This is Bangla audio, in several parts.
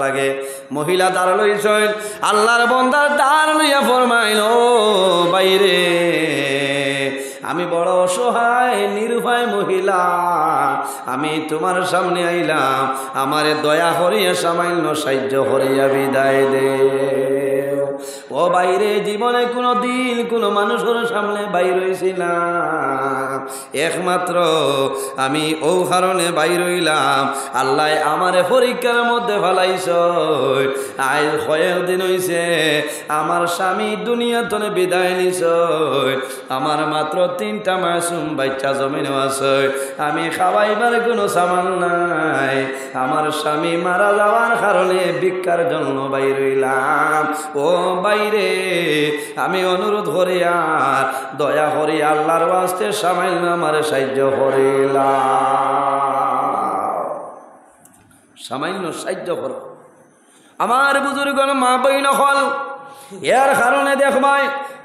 লাগে মহিলা দাঁড় লইছেন আল্লাহর বান্দার দাঁড় লইয়া ফরমাইল বাইরে আমি বড় অসহায় নিরুপায় মহিলা আমি তোমার সামনে আইলাম আমারে দয়া করিয়া সামান্য সাহায্য করিয়া বিদায় দে ও বাইরে জীবনে কোনো দিন কোনো মানুষের সামনে বাইর হইছি না একমাত্র আমি ও কারণে বাইর হইলাম আল্লাহ আমারে পরীক্ষার মধ্যে ফেলাইছ আজ কয়েকদিন হইছে আমার স্বামী দুনিয়া তনে বিদায় নিছ আমার মাত্র 3টা মাসুম বাচ্চা জমিন আছে আমি খাওয়াইবার কোনো সামান নাই আমার স্বামী মারা যাওয়ার কারণে ভিক্ষার জন্য বাইর হইলাম ও বাইরে আমি অনুরোধ করি আর দয়া করি আল্লাহর ওয়াস্তে সামান্য আমার সাহায্য করিলাম সামান্য সাহায্য করো আমার বুজুর্গ মা বইন হল এর কারণে দেখবাই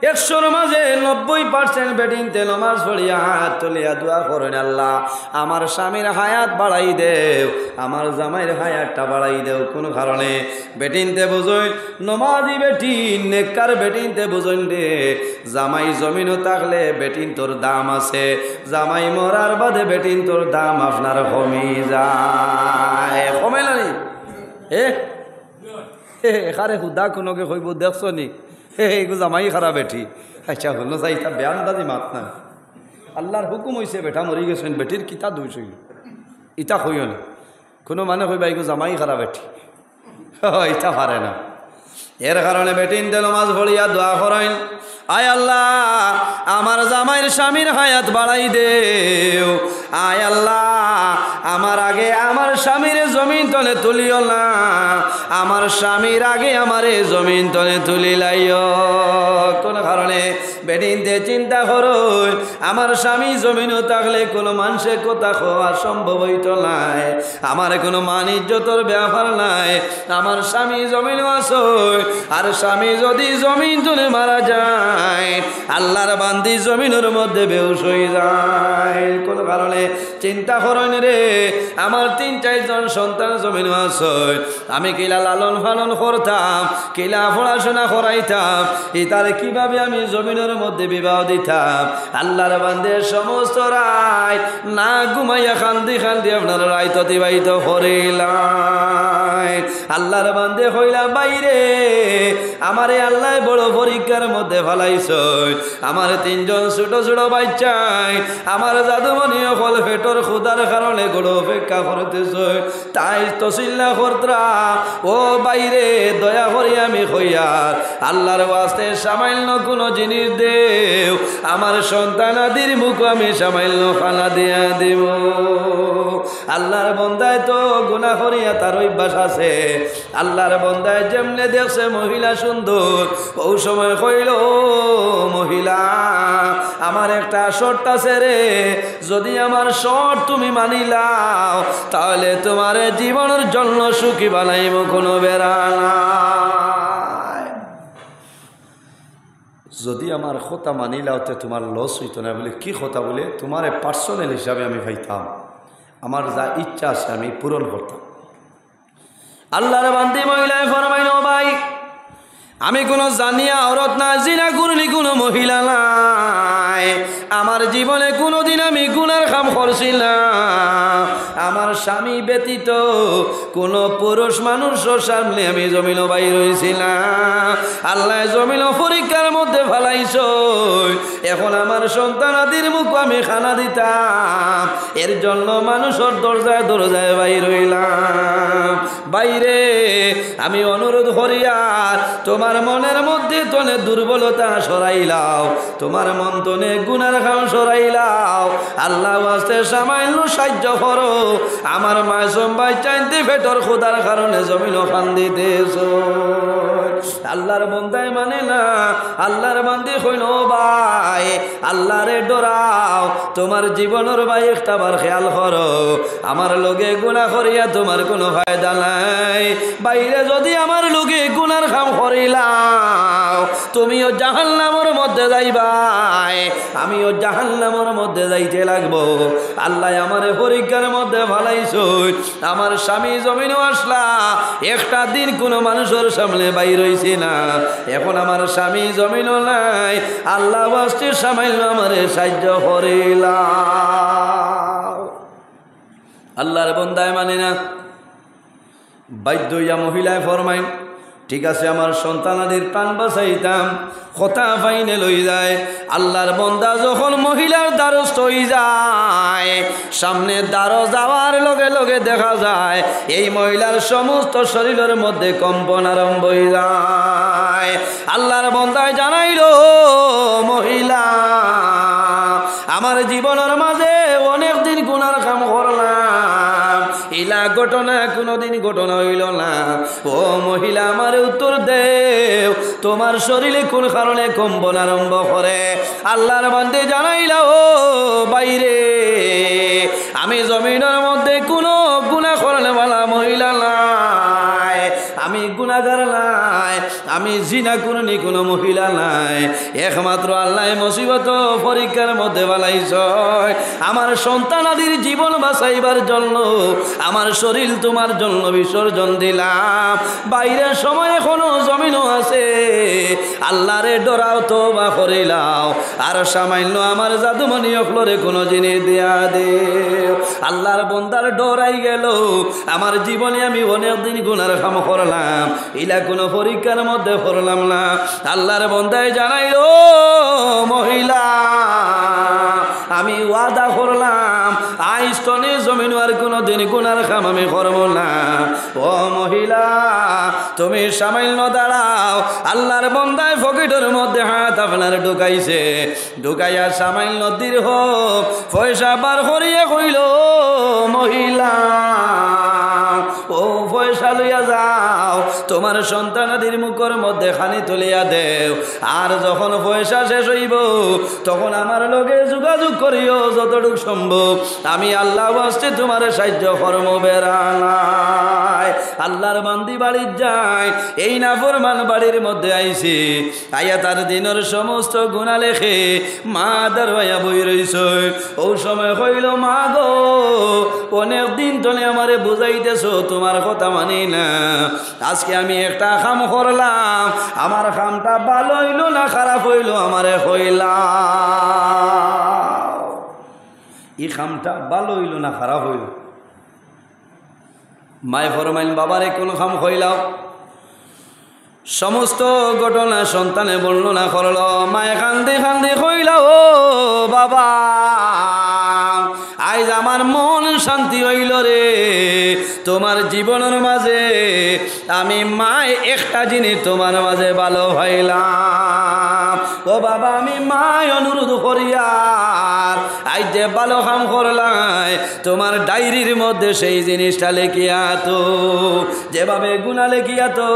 100-র মাঝে 90% বেটিনতে নমাজ পড়িয়া হাত তুলিয়া দোয়া করেন আল্লাহ আমার স্বামীর হায়াত বাড়াই দেও আমার জামাইয়ের হায়াতটা বাড়াই দেও কোন কারণে বেটিনতে বুঝই নমাজি বেটিন নেককার বেটিনতে বুঝইন রে জামাই জমিনও থাকলে বেটিন তোর দাম আছে জামাই মরার বাদে বেটিন তোর দাম আপনার কমে যায় কমে না এখানে হুদা কোনোকে কইব দেখছ নি এইগো জামাই খারাপ বেটি আচ্ছা হলো যাই তা বেয়ান দাদি মাত না আল্লাহর হুকুম হইছে বেটা মরি গেছেন বেটির কিতা দুইছ ইটা কইও না কোনো মানে কইবা এইগো জামাই খারাপ বেটি ইটা পারে না এর কারণে বেটিন তেল মাছ ভরিয়া দোয়া করেন আয় আল্লাহ আমার জামাইয়ের স্বামীর হায়াত বাড়াই দেও আয় আল্লাহ আমার আগে আমার স্বামীর জমিন তলে তুলিও না আমার স্বামীর আগে আমারে জমিন তলে তুলি লাইও কোন কারণে বেটিনতে চিন্তা করো আমার স্বামী জমিনও থাকলে কোনো মানুষের কথা খাওয়া সম্ভব হইত নাই আমার কোনো মান ইজ্জতর ব্যাপার নাই আমার স্বামী জমিনও আসো আর স্বামী যদি জমিন তুলে মারা যায় আল্লাহর বান্দি জমিনের মধ্যে বেহুশ হয়ে যায় কোন কারণে চিন্তা করেন রে আমার 3-4 জন সন্তান জমিন আছে আমি কিলা লালন পালন করতাম কিলা পড়াশোনা করাইতাম ইতার কিভাবে আমি জমিনের মধ্যে বিবাহ দিতাম আল্লাহর বান্দে সমস্ত রায় না ঘুমাইয়া কান্দি কান্দি আপনার রায় অতিবাহিত করিলাম আল্লাহর বান্দে হইলা বাইরে আমারে আল্লাহ বড় পরীক্ষার মধ্যে ফেলাইছ আমার 3 জন ছোট ছোট বাচ্চাই আমার জাদুমণি ফল পেটর ক্ষুধার কারণে গড় অপেক্ষা করতেছ তাই তো চিল্লা করতরা ও বাইরে দয়া করি আমি হইয়ার আল্লাহর ওয়াস্তে সামান্য কোনো জিনিস দেও আমার সন্তানাদির মুখ আমি সামান্য খানা দিয়া দেব আল্লাহর বন্দায় তো গুনাহ করিয়া তার অভ্যাস আছে আল্লাহর বন্দায় যেমনে দেখছে মহিলা সুন্দর ও সময় কইল মহিলা আমার একটা শর্ত আছে রে যদি আমার শর্ত তুমি মানিলাও তাহলে তোমার জীবনের জন্য সুখী বানাইব কোনো বেড়া নাই যদি আমার কথা মানিলাও তো তোমার লস হইতো না বলে কি কথা বলে তোমার পার্সোনাল হিসাবে আমি পাইতাম আমার যা ইচ্ছা আছে আমি পূরণ করতাম আল্লাহর বান্দি মহিলায় ফরমাইল ভাই আমি কোনো জানিয়া অরত না জিনা করলি কোনো মহিলা নাই আমার জীবনে কোনোদিন আমি গুনার কাম করছিলাম আমার স্বামী ব্যতীত কোনো পুরুষ মানুষের সামনে আমি জমিন বাইর হয়েছিলাম আল্লাহ জমিন পরীক্ষার মধ্যে ফেলাইছ এখন আমার সন্তানাদির মুখ আমি খানা দিতাম এর জন্য মানুষের দরজায় দরজায় বাইর হইলাম বাইরে আমি অনুরোধ করিয়ার তোমার মনের মধ্যে তনে দুর্বলতা সরাইলাও তোমার মন তনে গুনার কাম সরাইলাও আল্লাহ ওয়াস্তে সামান্য সাহায্য করো আমার মাসুম বাচ্চাইতে পেটর ক্ষুধার কারণে জমিন খান দিতেছ আল্লাহর বন্দায় মানে না আল্লাহর বান্দি হইল ভাই আল্লাহরে ডরাও তোমার জীবনের ভাই একটাবার খেয়াল করো আমার লগে গুনাহ করিয়া তোমার কোনো ফায়দা নাই বাইরে যদি আমার লগে গুনার কাম করিলাম তুমিও জাহান্নামের মধ্যে যাইবাই, আমিও জাহান্নামের মধ্যে যাইতে লাগবো। আল্লাহ আমারে পরীক্ষার মধ্যে ফালাইছো। আমার স্বামী জমিনও আসলা, একটা দিন কোনো মানুষের সামনে বাইর হইছে না। এখন আমার স্বামী জমিনও নাই, আল্লাহ বাস্তে সামাইল আমারে সাহায্য করিলা। আল্লাহর বন্দায় মানে না, বাধ্য হইয়া মহিলায় ফরমাইন, ঠিক আছে আমার সন্তানাদের প্রাণ বাঁচাইতাম, কথা ফাইনে লই যায়। আল্লাহর বন্দা যখন মহিলার দ্বারস্থ হয়ে যায়, সামনে দ্বারো যাওয়ার লগে লগে দেখা যায় এই মহিলার সমস্ত শরীরের মধ্যে কম্পন আরম্ভ হয়ে যায়। আল্লাহর বন্দায় জানাইল, মহিলা আমার জীবনের মাঝে অনেক দিন গুনার কাম করলাম, ইলা ঘটনা কোনোদিন ঘটনা হইল না। ও মহিলা আমার উত্তর দেও, তোমার শরীরে কোন কারণে কম্পন আরম্ভ করে? আল্লাহর বান্দে জানাইলা, ও বাইরে আমি জমিনের মধ্যে কোনো গুনাহ করলে বলা মহিলা নাই, আমি গুনাহগার নাই, আমি জিনা করিনি কোনো মহিলা নাই। একমাত্র আল্লাহ মুসিবত পরীক্ষার মধ্যে বালাইছ। আমার সন্তানাদির জীবন বাঁচাইবার জন্য আমার শরীর তোমার জন্য বিসর্জন দিলাম। বাইরের সময় এখনো জমিনও আছে, আল্লাহরে ডরাও, তওবা করিলাও, আর সামান্য আমার জাদুমণি অকলরে কোনো জিনিস দেয়া দে। আল্লাহর বন্দার ডরাই গেল, আমার জীবনে আমি অনেক দিন গুনার কাম করলাম, ইলা কোনো পরীক্ষার মধ্যে করলাম না। আল্লাহর বন্দায় জানাইল, মহিলা আমি ওয়াদা করলাম আইস্তনে জমিন আর কোনো দিন গুনার কাম আমি করব না। ও মহিলা তুমি সামান্য দাঁড়াও। আল্লাহর বন্দায় পকেটের মধ্যে হাত আপনার ঢুকাইছে, ঢুকাইয়া সামান্য দীর্ঘ পয়সা বার করিয়া কইল, মহিলা ও পয়সা লইয়া যাও, তোমার সন্তানাদির মুখের মধ্যে খানি তুলিয়া দেও, আর যখন পয়সা শেষ হইব তখন আমার লগে যোগাযোগ করিও যতটুকু সম্ভব, আমি আল্লাহ বাস্তে তোমার সাহায্য কর্ম বেড়ালাই। আল্লাহর বান্দি বাড়ির যায়, এই নাফরমান বাড়ির মধ্যে আইছে, আইয়া তার দিনের সমস্ত গুনাহ লেখে মা দাঁড়াইয়া বই রইছ। ও সময় কইল, মা গো অনেক দিন ধরে আমারে বুঝাইতেছ, তোমার কথা মানি না, আজকে আমি একটা কাম করলাম, আমার কামটা ভালো হইল না খারাপ হইল আমারে কইলা, এই কামটা ভালো হইল না খারাপ হইল? মায় ফরমাইল, বাবারে কোন কাম কইলাও? সমস্ত ঘটনা সন্তানে বর্ণনা করল। মায়ে কান্দে কান্দে কইলা, ও বাবা আজ আমার মন শান্তি হইল রে, তোমার জীবনের মাঝে আমি মায় একটা জিনিস তোমার মাঝে ভালো হইলাম। ও বাবা আমি মায় অনুরোধ করিয়ার আজ যে ভালো কাম করলাই, তোমার ডায়েরির মধ্যে সেই জিনিসটা লেখিয়া তো, যেভাবে গুনাহ লেখিয়া তো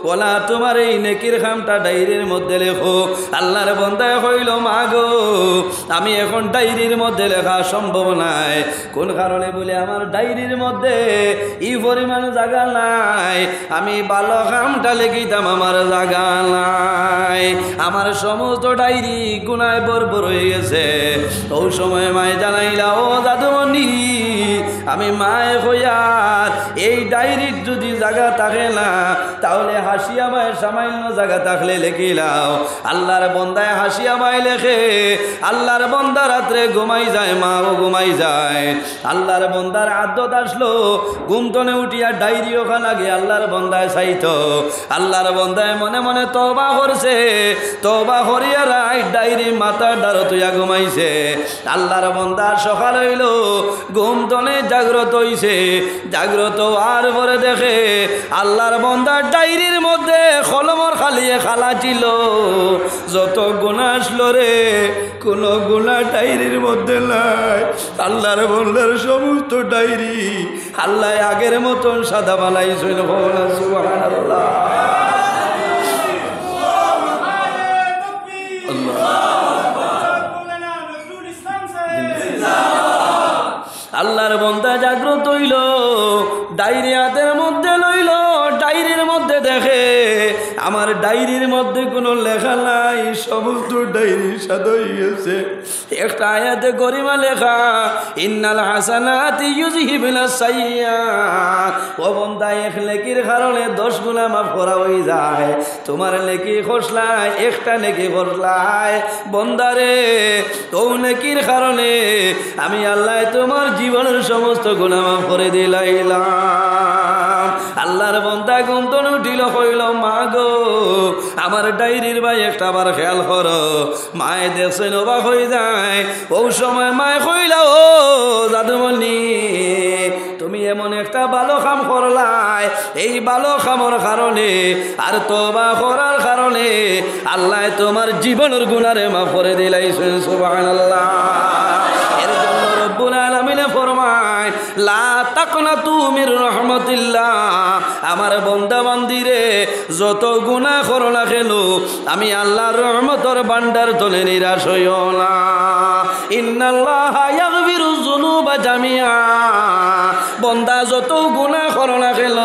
ওলা তোমার এই নেকির কামটা ডায়েরির মধ্যে লেখো। আল্লাহর বন্দায় কইল, মা গো আমি এখন ডায়েরির মধ্যে লেখা সম্ভব নাই। কোন কারণে বলে, আমার ডায়েরির মধ্যে এই পরিমাণ জায়গা নাই, আমি ভালো কামটা লিখিতাম আমার জায়গা নাই, আমার সমস্ত ডায়েরি গুনায় বরবর হয়ে গেছে। ও সময় মায়ে জানাইলা, ও দাদুমণি আমি মায়ে কইয়ার এই ডায়েরির যদি জায়গা থাকে না তাহলে হাসিয়া মায়ের সামান্য জায়গা থাকলে লেখিলাও। আল্লাহর বন্দায় হাসিয়া মায় লেখে, আল্লাহর বন্দা রাত্রে ঘুমাই যায়, মাও ঘুমাই যায়। আল্লাহর বন্দার আদত আসলো ঘুমতনে উঠিয়া ডায়েরি ওখানে আগে আল্লাহর বন্দায় চাইতো। আল্লাহর বন্দায় মনে মনে তওবা করছে, তওবা করিয়া রাই ডায়েরি মাথার দ্বারা তুইয়া ঘুমাইছে। আল্লাহর বন্দা সকাল হইল, ঘুমতনে জাগ্রত হইছে, জাগ্রত আর পরে দেখে আল্লাহর বন্দার ডায়েরির মধ্যে কলমর খালিয়ে খালা ছিল। যত গুনাহ আসলো রে, কোনো গুনাহ ডায়েরির মধ্যে নাই। আল্লাহর বন্দার সমস্ত ডায়েরি আল্লাহ আগের মতন সাদা বানাইছিল। সুবহানাল্লাহ। আল্লাহর বন্দা জাগ্রত হইল, ডায়েরি হাতের মধ্যে লইল, ডায়েরির মধ্যে দেখে আমার ডায়েরির মধ্যে কোনো লেখা নাই, সমস্ত ডায়েরি সাদা হয়ে গেছে। একটা আয়াতে গরিমা লেখা, ইন্নাল হাসানাতি ইউযহিবুনাস সাইয়্যাত। ও বান্দা, এক নেকির কারণে 10 গুনাহ মাফ করা হয়ে যায়। তোমার নেকি খসলায়, একটা নেকি খসলায় বান্দারে, তো নেকির কারণে আমি আল্লাহ তোমার জীবনের সমস্ত গুনাহ মাফ করে দিলাইলাম। আল্লাহর বান্দা গুন্তন উঠিল, কইল মা গো আমার ডায়েরির ভাই একটা বার খেয়াল করো। মায়ে দেখছেন অবাক হয়ে যায়। ও সময় মায়ে কইল, ও জাদুমণি তুমি এমন একটা ভালো কাম করলাই, এই ভালো কামের কারণে আর তওবা করার কারণে আল্লাহ তোমার জীবনের গুনারে মাফ করে দিলাইছেন। সুবহানাল্লাহ। এর জন্য রব্বুল আলামিনে ফরমায়, লা তাকনাতু মির রাহমাতিল্লাহ। আমার বান্দা বান্দিরে যত গুনাহ করো না কেন, আমি আল্লাহর রহমতের ভান্ডার তলে নিরাশ হইও না। ইন্নাল্লাহা ইয়াগফিরুয যুনুবা জামিআ। বান্দা যত গুনাহ করো না কেন,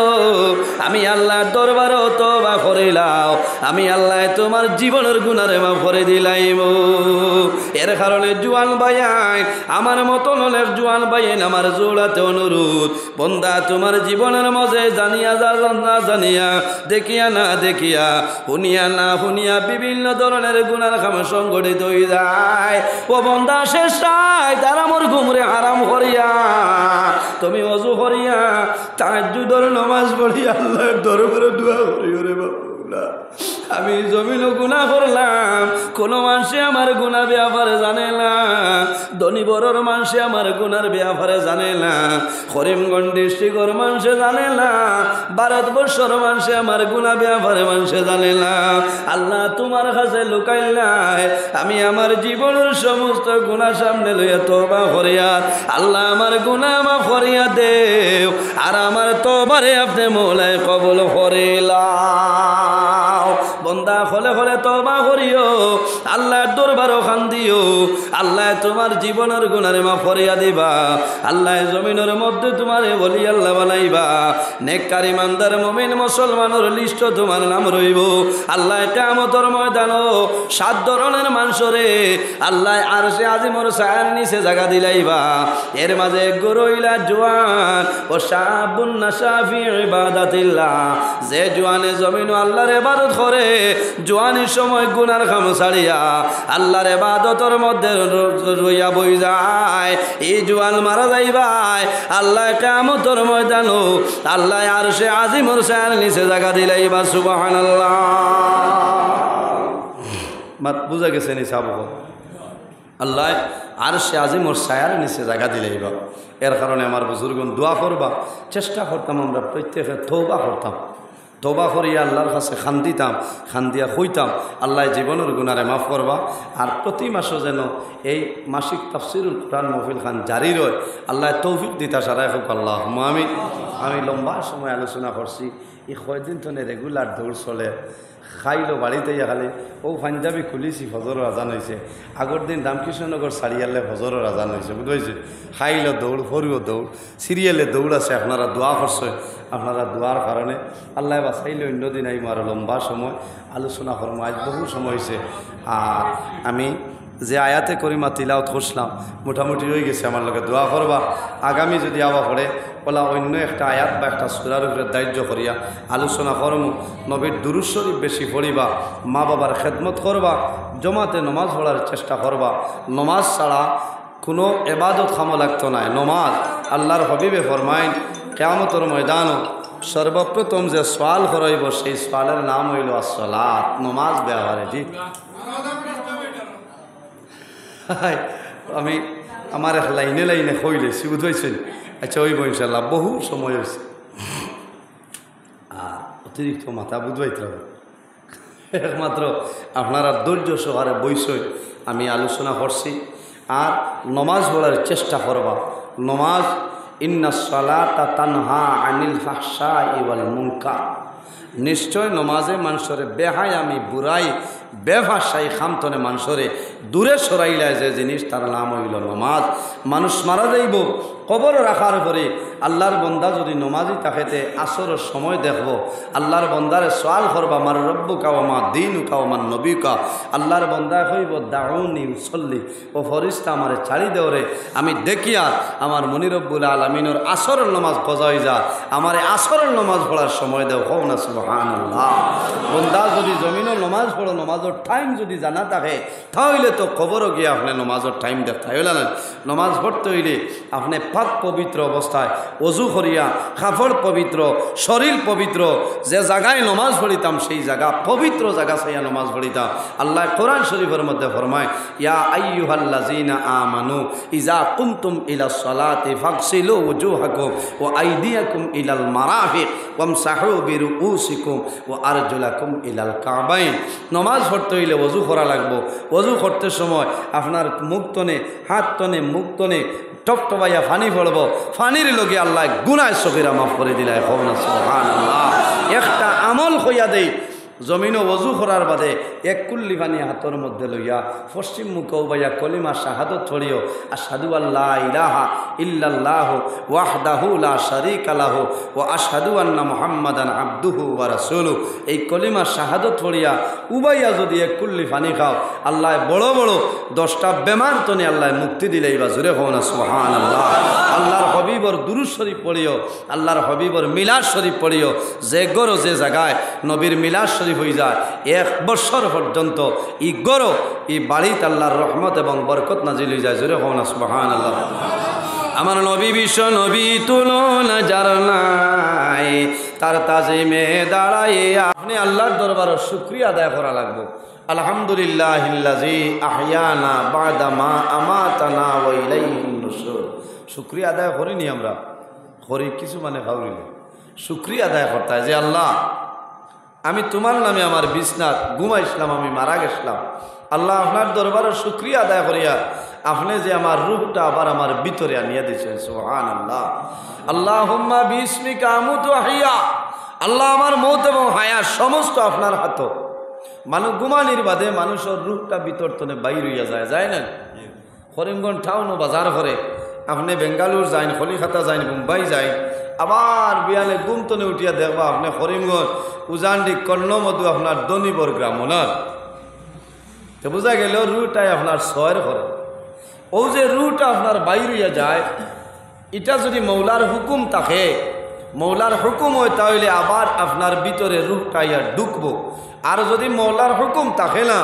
আমি আল্লাহর দরবারে তওবা করিলাও, আমি আল্লাহ তোমার জীবনের গুনারে মাফ করে দিলাইম। এর কারণে জোয়ান ভাইয়াই, আমার মতন অনেক জোয়ান ভাইয়েন আমার জোড়াতে অনুরোধ, বান্দা তোমার জীবনের মাঝে জানিয়া না জানিয়া, দেখিয়া না দেখিয়া, শুনিয়া না শুনিয়া বিভিন্ন ধরনের গুনার কাম সংগঠিত হয়ে যায়। ও বান্দা শেষ রাত আরামর ঘুমরে আরাম করিয়া, তুমি ওযু করিয়া তাহাজ্জুদের নামাজ পড়িয়া আল্লাহর দরবারে দোয়া করিও রে বাবা। আমি জমিন গুনাহ করলাম, কোনো মানুষে আমার গুনাহ ব্যাপারে জানে না, ধনী বড়র মানুষে আমার গুনার ব্যাপারে জানে না, করিমগঞ্জ ডিস্ট্রিক্টর মানুষে জানে না, ভারতবর্ষর মানুষে আমার গুনাহ ব্যাপারে মানুষে জানে না। আল্লাহ তোমার কাছে লুকাইল নাই, আমি আমার জীবনের সমস্ত গুনাহ সামনে লইয়া তওবা করিয়া আল্লাহ আমার গুনাহ মাফ করিয়া দেও, আর আমার তওবারে আপনি মওলাই কবুল করিলাও। বন্দা হলে হলে তওবা করিও, আল্লাহর দরবারে খান দিও, আল্লাহ তোমার জীবনের গুনারে মাফ করিয়া দিবা। আল্লাহ জমিনের মধ্যে তোমারে বলি আল্লাহ বানাইবা, নেককার ইমানদার মুমিন মুসলমানের লিস্ট তোমার নাম রইব। আল্লাহ কিয়ামতের ময়দানও 7 ধরনের মানুষরে আল্লাহ আরশে আজিমর ছায়ার নিচে জায়গা দিলাইবা। এর মাঝে গরইলা জওয়ান ও শাবুন নাশা ফি ইবাদাতিল্লাহ, যে জওয়ানে জমিন আল্লাহর ইবাদত করে, জওয়ানির সময় গুনার কাম ছাড়িয়া আল্লাহর ইবাদতের মধ্যে রইয়া বই যায়, এই জওয়ান মারা যাইবাই। আল্লাহ কিয়ামতের ময়দানও আল্লাহ আরশে আজিমর ছায়ার নিচে জায়গা দিলাইবা। সুবহানাল্লাহ। মাত বুঝা গেছে নি সাবক? আল্লাহ আরশে আজিমর ছায়ার নিচে জায়গা দিলাইবা। এর কারণে আমার বুজুর্গণ দোয়া করবা, চেষ্টা করতাম আমরা প্রত্যেকে তওবা করতাম, তওবা করিয়া আল্লাহর কাছে খান দিতাম, খান দিয়া কইতাম আল্লাহ জীবনের গুনারে মাফ করবা। আর প্রতি মাসও যেন এই মাসিক তাফসিরুল কোরআন মাহফিল খান জারি রয়, আল্লাহ তৌফিক দিতা সারাই হোক আল্লাহ। আমি লম্বা সময় আলোচনা করছি, এই কয়দিন তো রেগুলার দৌড় চলে, খাইলো বাড়িতে খালি ও পাঞ্জাবি খুলিছি, ফজরের আজান হয়েছে। আগর দিন রামকৃষ্ণনগর সারিয়ালে ফজরের আজান হয়েছে, বুঝতে খাইলো দৌড়, ফরিও দৌড়, সিরিয়ালে দৌড় আছে। আপনারা দোয়া করছে, আপনারা দোয়ার কারণে আল্লাহ বাঁচাইলে অন্যদিন আইম আরও লম্বা সময় আলোচনা করবো। আজ বহু সময় হয়েছে। আর আমি যে আয়াতে করিমা তিলাওয়াত করছিলাম মোটামুটি হয়ে গেছে, আমার লগে দোয়া করবা। আগামী যদি আওয়া পড়ে বলা অন্য একটা আয়াত বা একটা সূরার উপরে দায়িত্ব করিয়া আলোচনা করবো। নবীর দুরূদ শরীফ বেশি পড়িবা, মা বাবার খেদমত করবা, জমাতে নমাজ পড়ার চেষ্টা করবা। নমাজ ছাড়া কোনো এবাদত খামো লাগতো না। নমাজ আল্লাহর হবিবে ফরমাইন কিয়ামতের ময়দানও সর্বপ্রথম যে সোয়াল করাইব সেই সোয়ালের নাম হইল আসসালাত, নমাজ ব্যবহারে। জি আমি আমার এক লাইনে লাইনে কইলেছি, বুঝেছেন? আচ্ছা হইব ইনশাল্লাহ, বহু সময় হয়েছে। আর অতিরিক্ত মাথা বুঝবাইতে হবে, একমাত্র আপনারা ধৈর্য সহকারে বইসই আমি আলোচনা করছি। আর নমাজ পড়ার চেষ্টা করবা। নমাজ ইন্না সালাতা তানহা আনিল ফাহশাই ওয়াল মুনকার, নিশ্চয় নমাজে মানুষের বেহায়ামি বুড়াই বেভাষাই খামতনে মানুষরে দূরে সরাইলায় যে জিনিস তার নাম হইল নমাজ। মানুষ মারা যাইব কবর রাখার পরে আল্লাহর বন্দা যদি নমাজি তাকেতে আসরের সময় দেখব, আল্লাহর বন্দারে সোয়াল করবা আমার রব্বুকা ওয়া মা দীনুকা ওয়া মান নবীকা। আল্লাহর বন্দা কইব দাউনি উসল্লি, ও ফরিস্তা আমারে ছাড়ি দেওরে, আমি দেখিয়া আমার মনি রব্বুল আলামিনের আসরের নমাজ পজাই যা, আমারে আসরের নমাজ পড়ার সময় দেও। হও না সুবহানাল্লাহ। বন্দা যদি জমিনও নমাজ পড়ো, নমাজের টাইম যদি জানা থাকে তাহলে তো কবরও গিয়ে আপনি নমাজের টাইম দেখতে হইল না। নমাজ পড়তে হইলে আপনি পাক পবিত্র অবস্থায় অজু করিয়া, কাপড় পবিত্র, শরীর পবিত্র, যে জায়গায় নমাজ পড়িতাম সেই জায়গা পবিত্র জায়গা চাইয়া নমাজ পড়িতাম। আল্লাহ কোরআন শরীফের মধ্যে ফরমায়, ইয়া আইয়ুহাল্লাযীনা আমানু ইযা কুমতুম ইলাস সালাতি ফাগসিলু ওয়ুজুহাকুম ওয়া আইদিয়াকুম ইলাল মারাফিক ওয়ামসাহু বিরুউসিকুম ওয়া আরজুলাকুম ইলাল কাবাইন। নমাজ পড়তে হইলে ওযু করা লাগবো। ওযু করতে সময় আপনার মুখ তনে, হাত তনে, মুখ তনে টপটপাইয়া ফানি পড়ব, ফানির লগে আল্লাহ গুনাহ সগীরা মাফ করে দিলায়। সুবহানাল্লাহ। একটা আমল হইয়া দেই, জমিনও ওযু করার বাদে এক কুল্লি পানি হাতের মধ্যে লইয়া পশ্চিম মুখেও বাইয়া কলিমা শাহাদত ছড়িও, আশহাদু আল্লা ইলাহা ইল্লাল্লাহু ওয়াহদাহু লা শারীকা লাহু ওয়া আশহাদু আন্না মুহাম্মাদান আবদুহু ওয়া রাসূলুহু। এই কলিমা শাহাদত ছড়িয়া উবাইয়া যদি এক কুল্লি পানি খাও, আল্লাহ বড় বড় 10টা বেমার তনে আল্লাহ মুক্তি দিলেই বা জোরে হও না সুবহানাল্লাহ। আল্লাহর হবিবর দুরূদ শরীফ পড়িও, আল্লাহর হবিবর মিলাদ শরীফ পড়িও। যে গরো যে জায়গায় নবীর মিলাদ শরীফ হয়ে যায় 1 বছর পর্যন্ত ই গরো ই বাড়িতে আল্লাহর রহমত এবং বরকত নাজিল হয়ে যায়। জোরে হও না সুবহানাল্লাহ। আমার নবী বিশ্ব নবী তুলনা যার নাই, তার তাজিমে দাঁড়ায় আপনি আল্লাহর দরবারে শুকরিয়া আদায় করা লাগবে। আলহামদুলিল্লাহিল্লাযী আহইয়ানা বা'দা মা আমাতানা ওয়া ইলাইহিন নুশুর। শুকরিয়া আদায় করিনি আমরা, করি কিছু মানে খাওয়াইল। শুকরিয়া আদায় করতে হয় যে আল্লাহ আমি তোমার নামে আমার বিছনাত ঘুমাইছিলাম, আমি মারা গেছিলাম। আল্লাহ আপনার দরবারে শুকরিয়া আদায় করিয়া আপনি যে আমার রূহটা আবার আমার ভিতরে আনিয়া দিয়েছেন। সুবহানাল্লাহ। আল্লাহুম্মা বিসমিকা আমুতু আহইয়া। আল্লাহ আমার মৌত এবং হায়াত সমস্ত আপনার হাত। মানুষ ঘুমানির বাদে মানুষের রূহটা ভিতর তনে বাইর হইয়া যায়, যায় না? করিমগঞ্জ টাউন বাজার করে আপনি বেঙ্গালুর যাইন, কলিকাতা যাইন, মুম্বাই যাইন, আবার বিয়ালে গুমতনে উঠিয়া দেখবা আপনি করিমগঞ্জ উজানডি কর্ণমধু আপনার দনিবর গ্রাম ওনার তো বোঝা গেল রুটাই আপনার ছয়ের করে। ও যে রুটা আপনার বাইর হইয়া যায়, এটা যদি মৌলার হুকুম থাকে, মৌলার হুকুম হয় তাহলে আবার আপনার ভিতরে রুহটা ইয়া ঢুকবো। আর যদি মৌলার হুকুম থাকে না,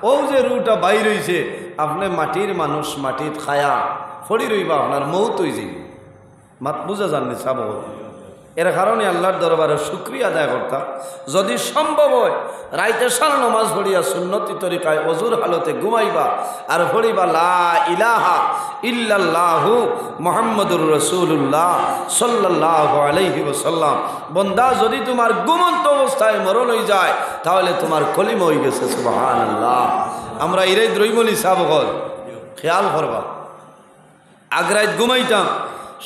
ও যে রুটা বাইর হইছে আপনি মাটির মানুষ, মাটির খায়া ফড়ি রইবা, আপনার মৌত হয়ে যাই। মাত বুঝা যাননি চাব। এর কারণে আল্লাহর দরবারে শুকরিয়া আদায় করতাম। যদি সম্ভব হয় রাইতে সার নমাজ পড়িয়া সুন্নতি তরিকায় অজুর হালতে ঘুমাইবা আর পড়িবা লা ইলাহা ইল্লাল্লাহু মুহাম্মাদুর রাসূলুল্লাহ সাল্লাল্লাহু আলাইহি ওয়াসাল্লাম। বন্দা যদি তোমার ঘুমন্ত অবস্থায় মরণ হয়ে যায় তাহলে তোমার কলিমা হয়ে গেছে। সুবহানাল্লাহ। আমরা ইরাই দ্রৈমলি সাবগল খেয়াল করবা। আগ্রাইত ঘুমাইতাম,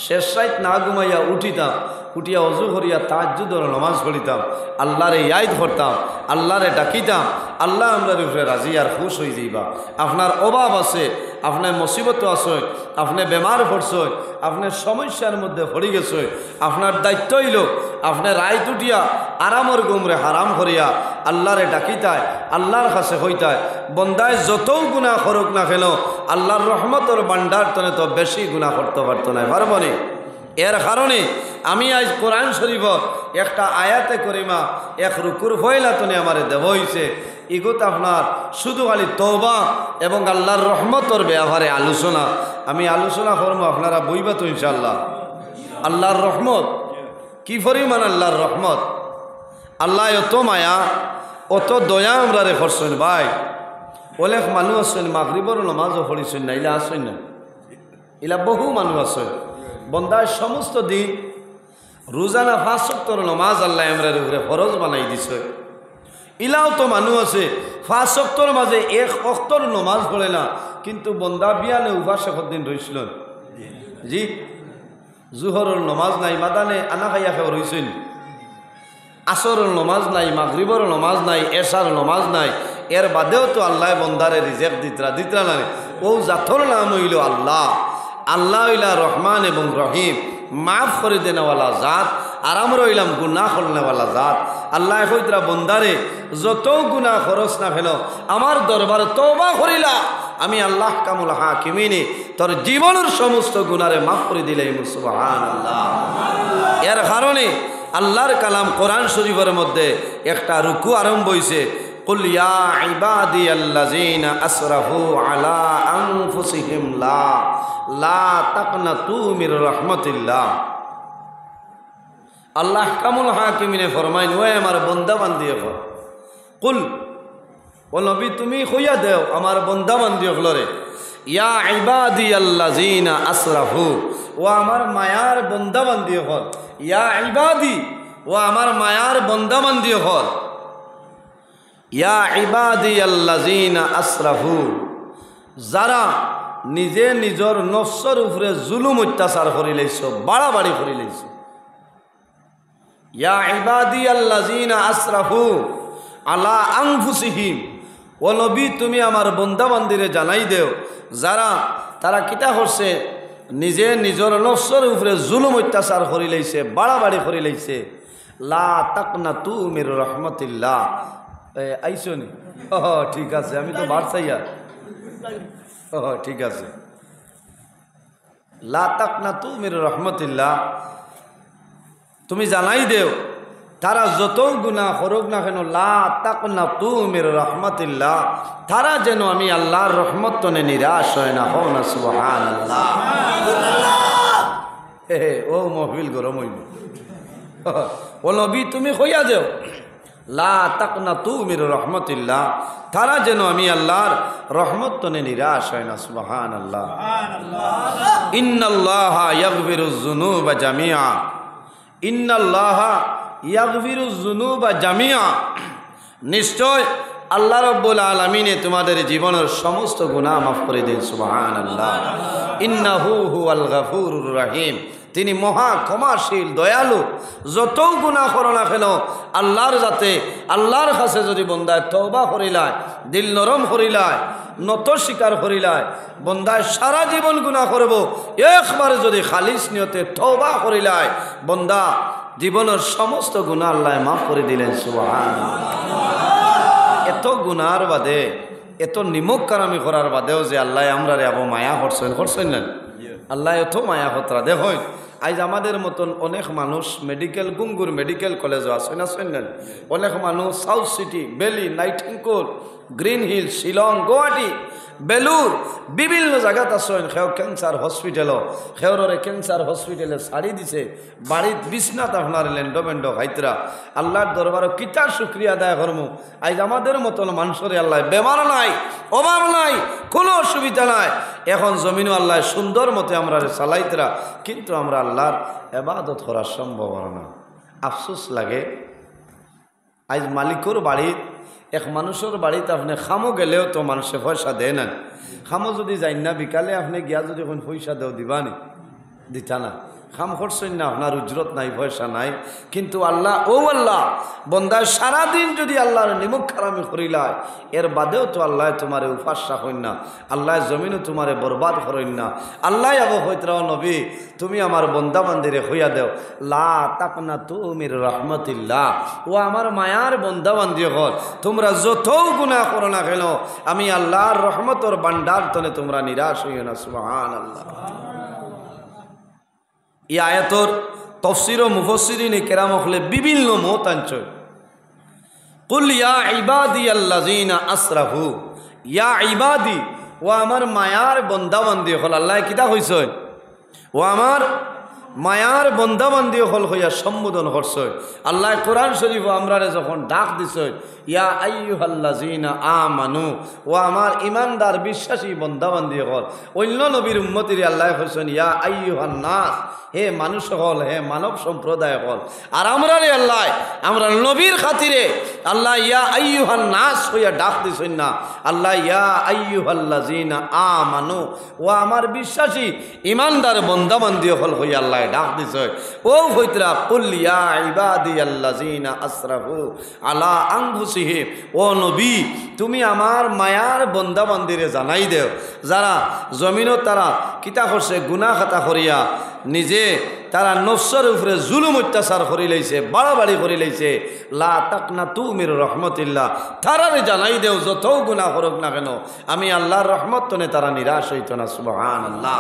শেষ রাত না ঘুমাইয়া উঠিতাম, উঠিয়া অজু করিয়া তাহাজ্জুদের নামাজ পড়িতাম, আল্লাহরে ইয়াদ করতাম, আল্লাহরে ডাকিতাম। আল্লাহ আমরা উপরে রাজি আর খুশ হয়ে যাইবা। আপনার অভাব আছে, আপনার মুসিবত আছে, আপনি বেমার পড়ছে, আপনার সমস্যার মধ্যে পড়ে গেছে, আপনার দায়িত্ব হইল আপনার রায় উঠিয়া আরামর গুমরে হারাম করিয়া আল্লাহরে ডাকিতায়, আল্লাহর কাছে হইতায়। বন্দায় যত গুনাহ করুক না কেন আল্লাহর রহমতর ভান্ডার তনে তো বেশি গুনাহ করতে পারতো না, পারব নি? এর কারণে আমি আজ কোরআন শরীফত একটা আয়াতে করিমা এক রুকুর ফয়লাতনে আমারে দেব হইছে। ইগোত আপনার শুধু খালি তওবা এবং আল্লাহর রহমতর ব্যবহারে আলোচনা। আমি আলোচনা করবো, আপনারা বইবা তো ইনশাআল্লাহ। আল্লাহর রহমত কি পরিমাণ, আল্লাহর রহমত। আল্লাহ অত মায়া অত দয়া আমরা রে করছেন ভাই। অনেক মানুষ আছেন মাগরিবর নামাজও পড়িছেন না, ইলা আসেন না, ইলা বহু মানুষ আছে। বন্দায় সমস্ত দিন রোজানা 5 ওয়াক্ত নামাজ আল্লাহ আমরা উপরে ফরজ বানাই দিছে। ইলাও তো মানুষ আছে 5 ওয়াক্তর মাঝে 1 ওয়াক্তর নামাজ পড়ে না, কিন্তু বন্দা বিয়ালে উপাসে দিন রইছিল। জি, জুহরের নামাজ নাই, মাদানে আনা খাইয়া খেয়ে রইছেন। আসরের নামাজ নাই, মাগরিবর নামাজ নাই, এশার নামাজ নাই, এর বাদেও তো আল্লাহ বন্দারে রিজেক দিতরা না। ও জাথর নাম হইল আল্লাহ। আল্লাহ হইলা রহমান এবং রহিম, মাফ করে দেনেওয়ালা জাত। আর আমরা হইলাম গুনাহ করনেওয়ালা জাত। আল্লাহ কইতরা বন্দারে যত গুনাহ খরচ না ফেল আমার দরবারে তওবা করিলা, আমি আল্লাহ কামুল হাকিমিনী তোর জীবনের সমস্ত গুনারে মাফ করে দিলাই। সুবহানাল্লাহ। এর কারণে আল্লাহর কালাম কোরআন শরীফের মধ্যে একটা রুকু আরম্ভ হইছে, কুল ইয়া ইবাদিয়াল্লাযিনা আসরাফু আলা আনফুসিহিম লা তাকনাতু মির রাহমাতিল্লাহ। আল্লাহ কামুল হাকিমিনে ফরমাইন, ওই আমার বন্দা বান্দিয়ে কুল, ও নবী তুমি কইয়া দেও আমার বন্দা বান্দিয়ে হলরে, ইয়া ইবাদিয়াল্লাযিনা আসরাফু, ও আমার মায়ার বন্দা বান্দিয়ে হল, ইয়া ইবাদি, ও আমার মায়ার বন্দা বান্দিয়ে হল, ইয়া ইবাদিয়াল্লাযিনা আসরাফু, যারা নিজে নিজর নফসর উপরে জুলুম অত্যাচার করি লাইছ, বাড়াবাড়ি করি লাইছ। ইয়া ইবাদিয়াল্লাযিনা আসরাফু আলা আনফুসিহিম, ও নবী তুমি আমার বন্দা বান্দিরে জানাই দেও যারা তারা কিতা করছে, নিজে নিজর নফসর উপরে জুলুম অত্যাচার করি লাইছে, বাড়াবাড়ি করি লাইছে। লা তাকনাতু মির রাহমাতিল্লাহ। আইসনি? ঠিক আছে, আমি তো বার চাইয়া। ঠিক আছে। লা তাকনাতু মির রাহমাতিল্লাহ, তুমি জানাই দেও তারা যত গুনাহ করুক না কেন, লা তাকনাতু মির রাহমাতিল্লাহ, তারা যেন আমি আল্লাহর রহমত তনে নিরাশ হয় না। হও না সুবহানাল্লাহ। ও মহফিল গরম হইল। ও নবী তুমি কইয়া দেও লা তাকনাতু মির রাহমাতিল্লাহ, তারা যেন আমি আল্লাহর রহমত তনে নিরাশ হয় না। সুবহানাল্লাহ। ইন্নাল্লাহা ইয়াগফিরুজ যুনুবা জামিআ, ইন্নাল্লাহা ইয়াগফিরুজ যুনুবা জামিআ, নিশ্চয় আল্লাহ রাব্বুল আলামিনে তোমাদের জীবনের সমস্ত গুনাহ মাফ করে দেন। সুবহানাল্লাহ। ইন্নাহু হুয়াল গাফুরুর রহিম, তিনি মহা ক্ষমাশীল দয়ালু। যত গুনাহ করো না কেন আল্লাহর যাতে আল্লাহর কাছে যদি বন্দায় তওবা করিলায়, দিল নরম করিলায়, নত স্বীকার করিলায়, বন্দায় সারা জীবন গুনাহ করব, একবারে যদি খালিস নিয়তে তওবা করিলায়, বন্দা জীবনের সমস্ত গুনাহ আল্লাহ মাফ করে দিলেন। সুবহানাল্লাহ। এত গুনার বাদে, এত নিমক কারামি করার বাদেও যে আল্লাহ আমরা রে আবু মায়া করছেন না, আল্লাহ এত মায়া হতরা। দেখো আজ আমাদের মতন অনেক মানুষ মেডিকেল, গুঙ্গুর মেডিকেল কলেজও আছে না, শুনলেন? অনেক মানুষ সাউথ সিটি, বেলি, নাইটিংকল, গ্রিন হিল, শিলং, গুয়াহাটি, বেলুর বিভিন্ন জায়গাত আসেন। সেও ক্যান্সার হসপিটালও, সেওরে ক্যান্সার হসপিটালে ছাড়ি দিছে, বাড়িত বিছনাত আপনার লেন্ডো বেন্ডো খাইতরা। আল্লাহর দরবারও কিতার শুক্রিয়া আদায় করমু। আজ আমাদের মতন মানুষের আল্লাহ বেমার নাই, অভাব নাই, কোনো অসুবিধা নাই। এখন জমিনও আল্লাহ সুন্দর মতে আমরা চালাইতরা, কিন্তু আমরা আল্লাহর ইবাদত করা সম্ভব না। আফসোস লাগে আজ মালিকর বাড়িত, এক মানুষের বাড়িতে আপনি খামো গেলেও তো মানুষে পয়সা দেয় না। খামো যদি যাই না বিকালে আপনি গিয়া যদি এখন পয়সা দেও দিবানি, দিতা না। খাম করছেন না, আপনার উজরত নাই, পয়সা নাই। কিন্তু আল্লাহ, ও আল্লাহ, বন্দায় সারাদিন যদি আল্লাহর নিমক খারামি করিলায়, এর বাদেও তো আল্লাহ তোমারে উপাস্যা হইন না, আল্লাহ জমিনও তোমারে বরবাদ করেন না। আল্লাহ আবু হইতরাও নবী তুমি আমার বন্দা বান্দিরে হইয়া দেও লা তাকনাতু মির রাহমাতিল্লাহ, ও আমার মায়ার বন্দা বান্দি হল, তোমরা যত গুনাহ করো না কেন আমি আল্লাহর রহমতর ভান্ডার তনে তোমরা নিরাশ হইও না। সুবহানাল্লাহ। এই আয়াতর তফসির ও মুফাসসিরিনে কেরাম হলে বিভিন্ন মত আনছে। কুল ইয়া ইবাদিয়াল্লাযিনা আসরাফু, ইয়া ইবাদি, ও আমার মায়ার বন্দা বান্দি হল। আল্লাহ কিতা কইছে? ও আমার মায়ার বন্দা বান্দি হল হইয়া সম্বোধন করছে। আল্লাহ কোরআন শরীফ আমরারে যখন ডাক দিছে, ইয়া আইয়ুহাল্লাযিনা আমানু, ও আমার ইমানদার বিশ্বাসী বন্দা বান্দি হল। অন্য নবীর উম্মতিরে আল্লাহ কইছেন ইয়া আইয়ুহান নাস, হে মানুষ হল, হে মানব সম্প্রদায় হল, আর আমরা রে আল্লাহ আমরা নবীর খাতিরে আল্লাহ ইয়া আইয়ুহান নাস হইয়া ডাক দিছেন না, আল্লাহ ইয়া আইয়ুহাল্লাযিনা আমানু, ও আমার বিশ্বাসী ইমানদার বান্দাবান্দি হল হইয়া আল্লাহ ডাক দিছে। ও হইতরা কুল ইয়া ইবাদিয়াল্লাযিনা আসরাফু আলা আনফুসিহিম, ও নবী তুমি আমার মায়ার বান্দাবান্দিরে জানাই দেও যারা জমিনত তারা কিতা করছে গুনাহ খাতা করিয়া নিজে তারা নফসের উপরে জুলুম অত্যাচার করি লাইছে, বাড়াবাড়ি করি লাইছে, লা তাকনাতু মির রহমতিল্লাহ, তারারে জানাই দেও যত গুনাহ করুক না কেন আমি আল্লাহর রহমত তনে তারা নিরাশ হইত না। সুবহানাল্লাহ।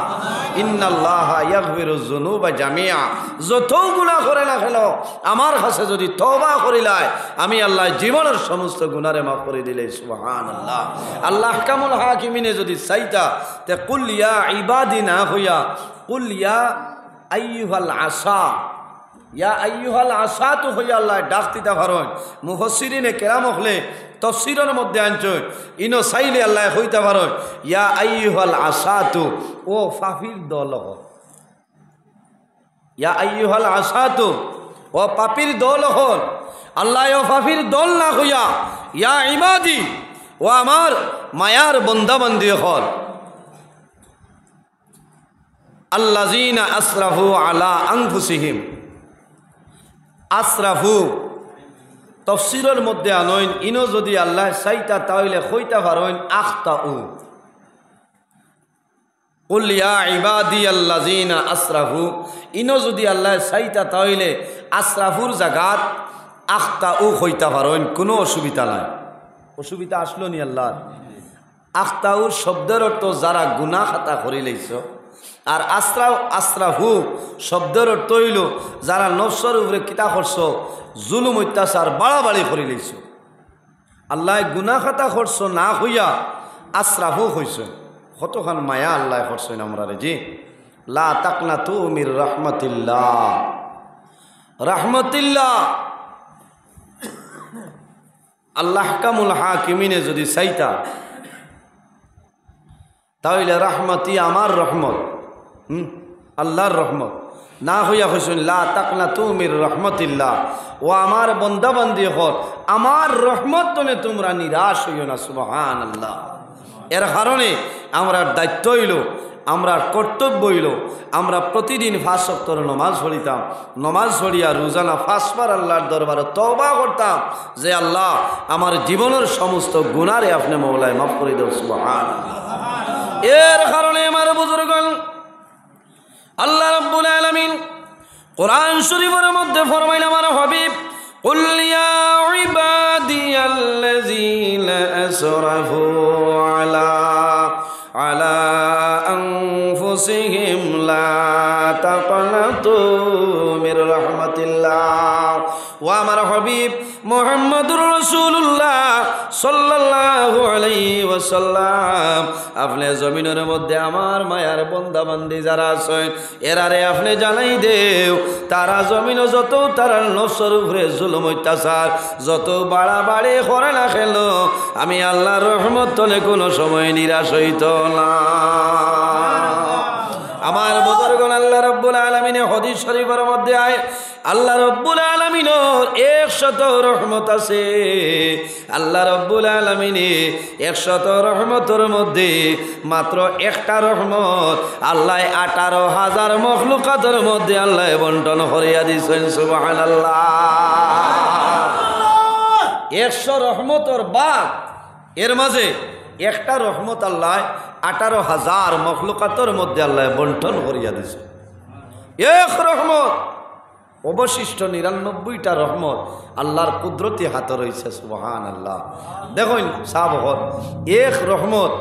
ইন্নাল্লাহা ইয়াগফিরুয যুনুবা জামিআ, যত গুনাহ করে না কেন আমার কাছে যদি তওবা করিলায় আমি আল্লাহ জীবনের সমস্ত গুনাহরে মাফ করে দিলে। সুবহানাল্লাহ। আল্লাহ কামুল হাকিমিনে যদি চাইতা তে কুল ইয়া ইবাদি না হইয়া কুল ইয়া আইয়ুহাল আসা, ইয়া আইয়ুহাল আসা তো হইয়া আল্লাহ ডাক দিতে পারেন। মুফাসসিরিনে কেরাম হলে তফসিরের মধ্যে আনছেন ইনো চাইলে আল্লাহ হইতে পারেন ইয়া আইয়ুহাল আসা তো, ও ফাফির দল, ইয়া আইয়ুহাল আসা তো, ও পাপির দল হল আল্লাহ ও ফাফির দল না হইয়া ইয়া ইবাদি, ও আমার মায়ার বান্দাবান্দি হল আল্লাযিনা আসরাফু আলা আনফুসিহিম। আসরাফু তফসিরের মধ্যে আনইন ইনো যদি আল্লাহ চাইতা তাহলে কইতা পারেন আখতাউ। কুল ইয়া ইবাদিয়াল্লাযিনা আসরাফু, ইনো যদি আল্লাহ চাইতা তাহলে আসরাফুর জায়গাত আখতাউ কইতা পারেন, কোনো অসুবিধা নাই। অসুবিধা আসলো নি আল্লাহর? আখতাউর শব্দের অর্থ যারা গুনাহ খাতা করি লাইছ, আর আসরাফু শব্দের অর্থ হইল যারা নফসের উপরে কিতা করছ জুলুম অত্যাচার বাড়াবাড়ি করে লইছ। আল্লাহ গুনাহ খাতা করছ না হইয়া আসরাফু হইছেন, কতখান মায়া আল্লাহ করছেন আমরা রে জি। লা তাকনাতু মির রাহমাতিল্লাহ, রাহমাতিল্লাহ আল্লাহ কামুল হাকিমিনে যদি চাইতা তাহলে রাহমাতি আমার রহমত, আল্লাহর রহমত না হইয়া হইছেন লা তাকনাতু মির রাহমাতিল্লাহ, ও আমার বান্দাবান্দি হল আমার রহমত তনে তোমরা নিরাশ হইও না। সুবহানাল্লাহ। এর কারণে আমরা দায়িত্ব হইল, আমরা কর্তব্য হইল আমরা প্রতিদিন 5 ওয়াক্ত নমাজ পড়িতাম, নমাজ পড়িয়া রোজানা 5 বার আল্লাহর দরবারে তওবা করতাম যে আল্লাহ আমার জীবনের সমস্ত গুনাহরে আপনি মওলায় মাফ করে দাও। সুবহানাল্লাহ। এর কারণে আমার বুজুর্গগণ আল্লাহ রাব্বুল আলামিন কোরআন শরীফের মধ্যে ফরমাইলেন আমার হাবিব কুল ইয়া ইবাদিয়াল্লাযিনা আসরাফু আলা আনফুসিহিম লা তাকনাতু মির রাহমাতিল্লাহ। ও আমার হাবিব মুহাম্মদুর রাসূলুল্লাহ সাল্লাল্লাহু আলাইহি ওয়াসাল্লাম, আপনি জমিনের মধ্যে আমার মায়ার বান্দাবান্দি যারা আছে এরারে আপনি জানাই দেও তারা জমিনে যত তারা নফসের উপরে জুলুম অত্যাচার যত বাড়াবাড়ি করে না কেন আমি আল্লাহর রহমত তলে কোনো সময় নিরাশ হইত না। আমার বুজুর্গগণ আল্লাহ রাব্বুল আলামিনের হাদিস শরীফের মধ্যে আয় আল্লাহ রাব্বুল আলামিনের 100 রহমত আছে। আল্লাহ রাব্বুল আলামিনের 100 রহমতের মধ্যে মাত্র একটা রহমত আল্লাহ 18,000 মখলুকাতের মধ্যে আল্লাহ বন্টন করিয়া দিয়েছেন। সুবহানাল্লাহ। 100 রহমতের বাদ এর মাঝে একটা রহমত আল্লাহ 18,000 মখলুকাতের মধ্যে আল্লাহ বন্টন করিয়া দিয়েছে। এক রহমত অবশিষ্ট 99টা রহমত আল্লাহর কুদরতি হাতে রয়েছে। সুবহানাল্লাহ। দেখুন সাবহত এক রহমত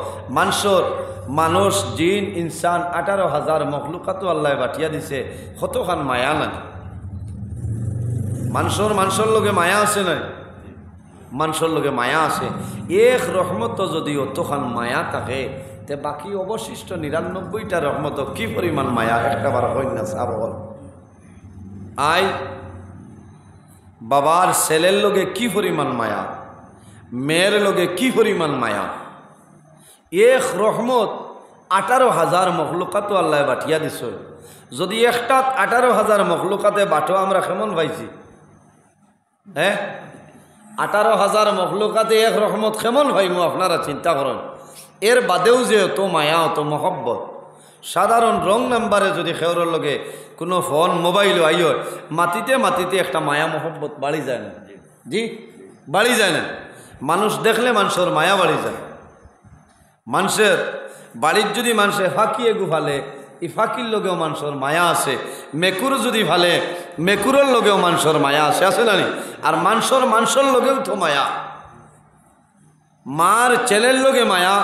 মানুষ জিন ইনসান 18,000 মখলুকাতও আল্লাহ বাটিয়া দিছে। কতখান মায়া নাই মানুষের লগে মায়া আছে নাই? মানুষের লগে মায়া আছে। এক রহমত যদি অতখান মায়া থাকে তে বাকি অবশিষ্ট 99টা রহমত কি পরিমাণ মায়া একটা বার হয় না সাবহত। আই বাবার ছেলের লগে কি পরিমাণ মায়া, মেয়ের লগে কি পরিমাণ মায়া। এক রহমত 18,000 মখলুকাতও আল্লাহ বাঠিয়া দিছ। যদি একটা 18,000 মখলুকাতে বাটো আমরা কেমন পাইছি? হ্যাঁ, 18,000 মখলুকাতে এক রহমত কেমন ভাইমু আপনারা চিন্তা করেন। এর বাদেও যে অত মায়া অত মহব্বত, সাধারণ রং নাম্বারে যদি খেওরের লগে কোনো ফোন মোবাইল আইয় মাতিতে মাতিতে একটা মায়া মহব্বত বাড়ি যায় না? জি, বাড়ি যায় না? মানুষ দেখলে মানুষের মায়া বাড়ি যায়। মানুষের বাড়ির যদি মানুষে ফাঁকিয়ে গুফালে এই ফাঁকির লগেও মানুষের মায়া আছে। মেকুর যদি ফালে মেকুরের লগেও মানুষের মায়া আছে না? আর মানুষের লগেও তো মায়া। মার ছেলের লগে মায়া,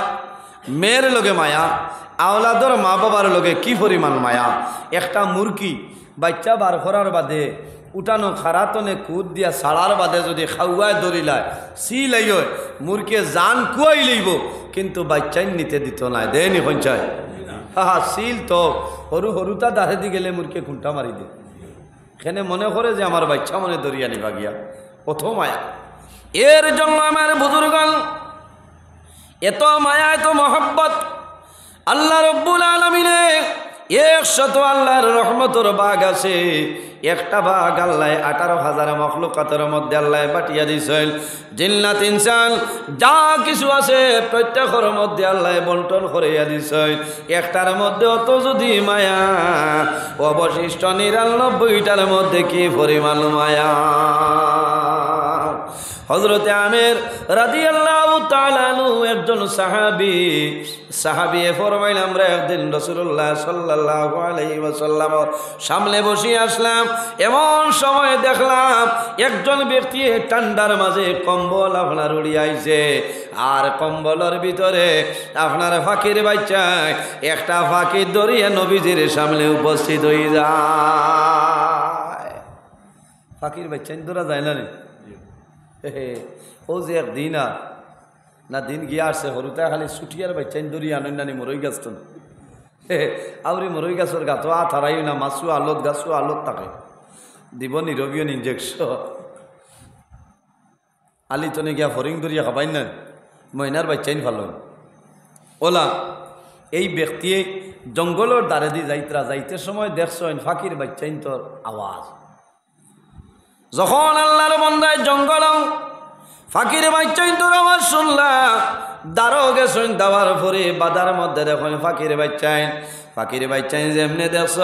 মেয়ের লগে মায়া, আওলাদর মা বাবার লগে কি পরিমাণ মায়া। একটা মুরগি বাচ্চা বার করার বাদে উঠানো খারাতনে কুদ দিয়া ছাড়ার বাদে যদি খাওয়ায় দরিলায় সি লাইয় মুরগে জান কুয়াই লইব, কিন্তু বাচ্চাই নিতে দিত না। দেয়নি পঞ্চায়? হা সিল তো সরু সরুতা দাঁড়ে দি গেলে মুরগে খুঁটা মারি দে। এখানে মনে করে যে আমার বাচ্চা মনে দরিয়া নিবা গিয়া, কত মায়া। এর জন্য আমার বুজুর্গণ এত মায়া এত মহব্বত। আল্লাহ রব্বুল আলামিনে 100 আল্লাহর রহমতের বাগ আছে। একটা বাগ আল্লাহ 18,000 মখলুকাতের মধ্যে আল্লাহ বাটিয়া দিয়েছেন। জিন্নাত ইনসান যা কিছু আছে প্রত্যেকের মধ্যে আল্লাহ বন্টন করিয়া দিয়েছেন। একটার মধ্যে অত যদি মায়া, অবশিষ্ট 99টার মধ্যে কি পরিমাণ মায়া। হযরতে আমির রাদিয়াল্লাহু তাআলা আনহু একজন সাহাবী ফরমাইল, আমরা একদিন রাসূলুল্লাহ সাল্লাল্লাহু আলাইহি ওয়াসাল্লামের সামনে বসে আসলাম। এমন সময় দেখলাম একজন ব্যক্তি ঠান্ডার মাঝে কম্বল আপনার উড়িয়াইছে, আর কম্বলের ভিতরে আপনার ফাঁকির বাচ্চা একটা ফাঁকি ধরিয়া নবীজির সামনে উপস্থিত হয়ে যায়। ফাঁকির বাচ্চা ধরা যায় না রে? ও যে একদিন না দিন গিয়া আসছে সরুতা খালি ছুটিয়ার বাচ্চাইন ধরি আনন্দানি মরই গাছ তো আউরি মরই গাছের গাতো হারাইও না, মাছু আলত গাছও আলত থাকে দিব নিরবিয়ন ইঞ্জেকশন আলি তনে গিয়া ফরিং ধরিয়া খাবাই না মহিনার বাচ্চাইন ভালো ওলা। এই ব্যক্তি জঙ্গলের দ্বারে দি যাইতে সময় দেখছেন ফাঁকির বাচ্চাইন তোর আওয়াজ। যখন আল্লাহর বান্দায় জঙ্গল ফাঁকির বাচ্চাইন তোর আওয়াজ শুনলাম, দাঁড়ো গেছেন দাওয়ার পরে বাদার মধ্যে দেখুন ফাঁকির বাচ্চাইন যেমনি দেখছ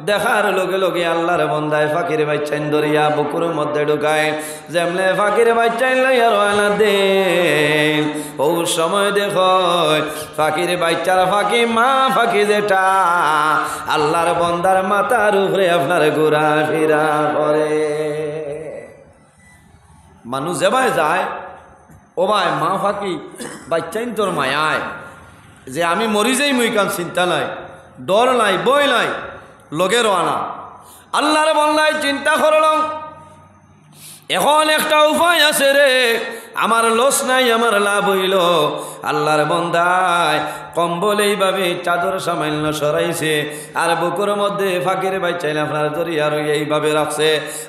দেখার লগে লগে আল্লাহর বান্দায় ফাঁকির বাচ্চাইন ধরিয়া বুকুর মধ্যে ঢুকায়। যেমনে ফাঁকির বাচ্চাইন লইয়া রওনা দেন, ও সময় দেখ ফাঁকির বাচ্চার ফাঁকি মা ফাঁকি যেটা আল্লাহর বান্দার মাথার উপরে আপনার ঘোরা ফিরা করে। মানুষ যেবাই যায় ও ভাই মা ফাঁকি বাচ্চাইন তোর মায়ায় যে আমি মরি যাই মুই কান চিন্তা নাই, ডর নাই, বই নাই, লগে রানা আল্লাহর বান্দায় চিন্তা করলাম এখন একটা উপায় আছে রে, আমার লস নাই, আমার লাভ হইল। আল্লাহর বান্দায় কম্বল এইভাবে চাদর সামান্য সরাইছে আর বুকুর মধ্যে ফাঁকির বাচ্চাইন আপনার ধরি আর এইভাবে রাখছে।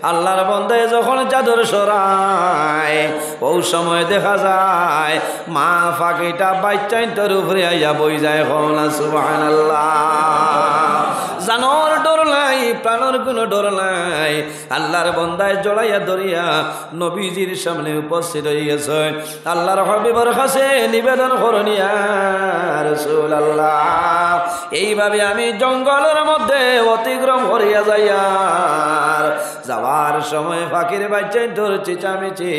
আল্লাহর বান্দায় যখন চাদর সরায় ও সময় দেখা যায় মা ফাঁকিটা বাচ্চাইন তোর উপরে আইয়া বই যায়। সুবহানাল্লাহ। জানোর ডর নাই, প্রাণর কোনো ডর নাই। আল্লাহর বান্দায় জড়াইয়া ধরিয়া নবীজির সামনে উপস্থিত হয়ে গেছে। আল্লাহর হাবিবের কাছে নিবেদন করনিয়া রাসূলুল্লাহ, এইভাবে আমি জঙ্গলের মধ্যে অতিক্রম করিয়া যাইয়ার যাওয়ার সময় ফাঁকির বাচ্চাই তোর চেঁচামেচি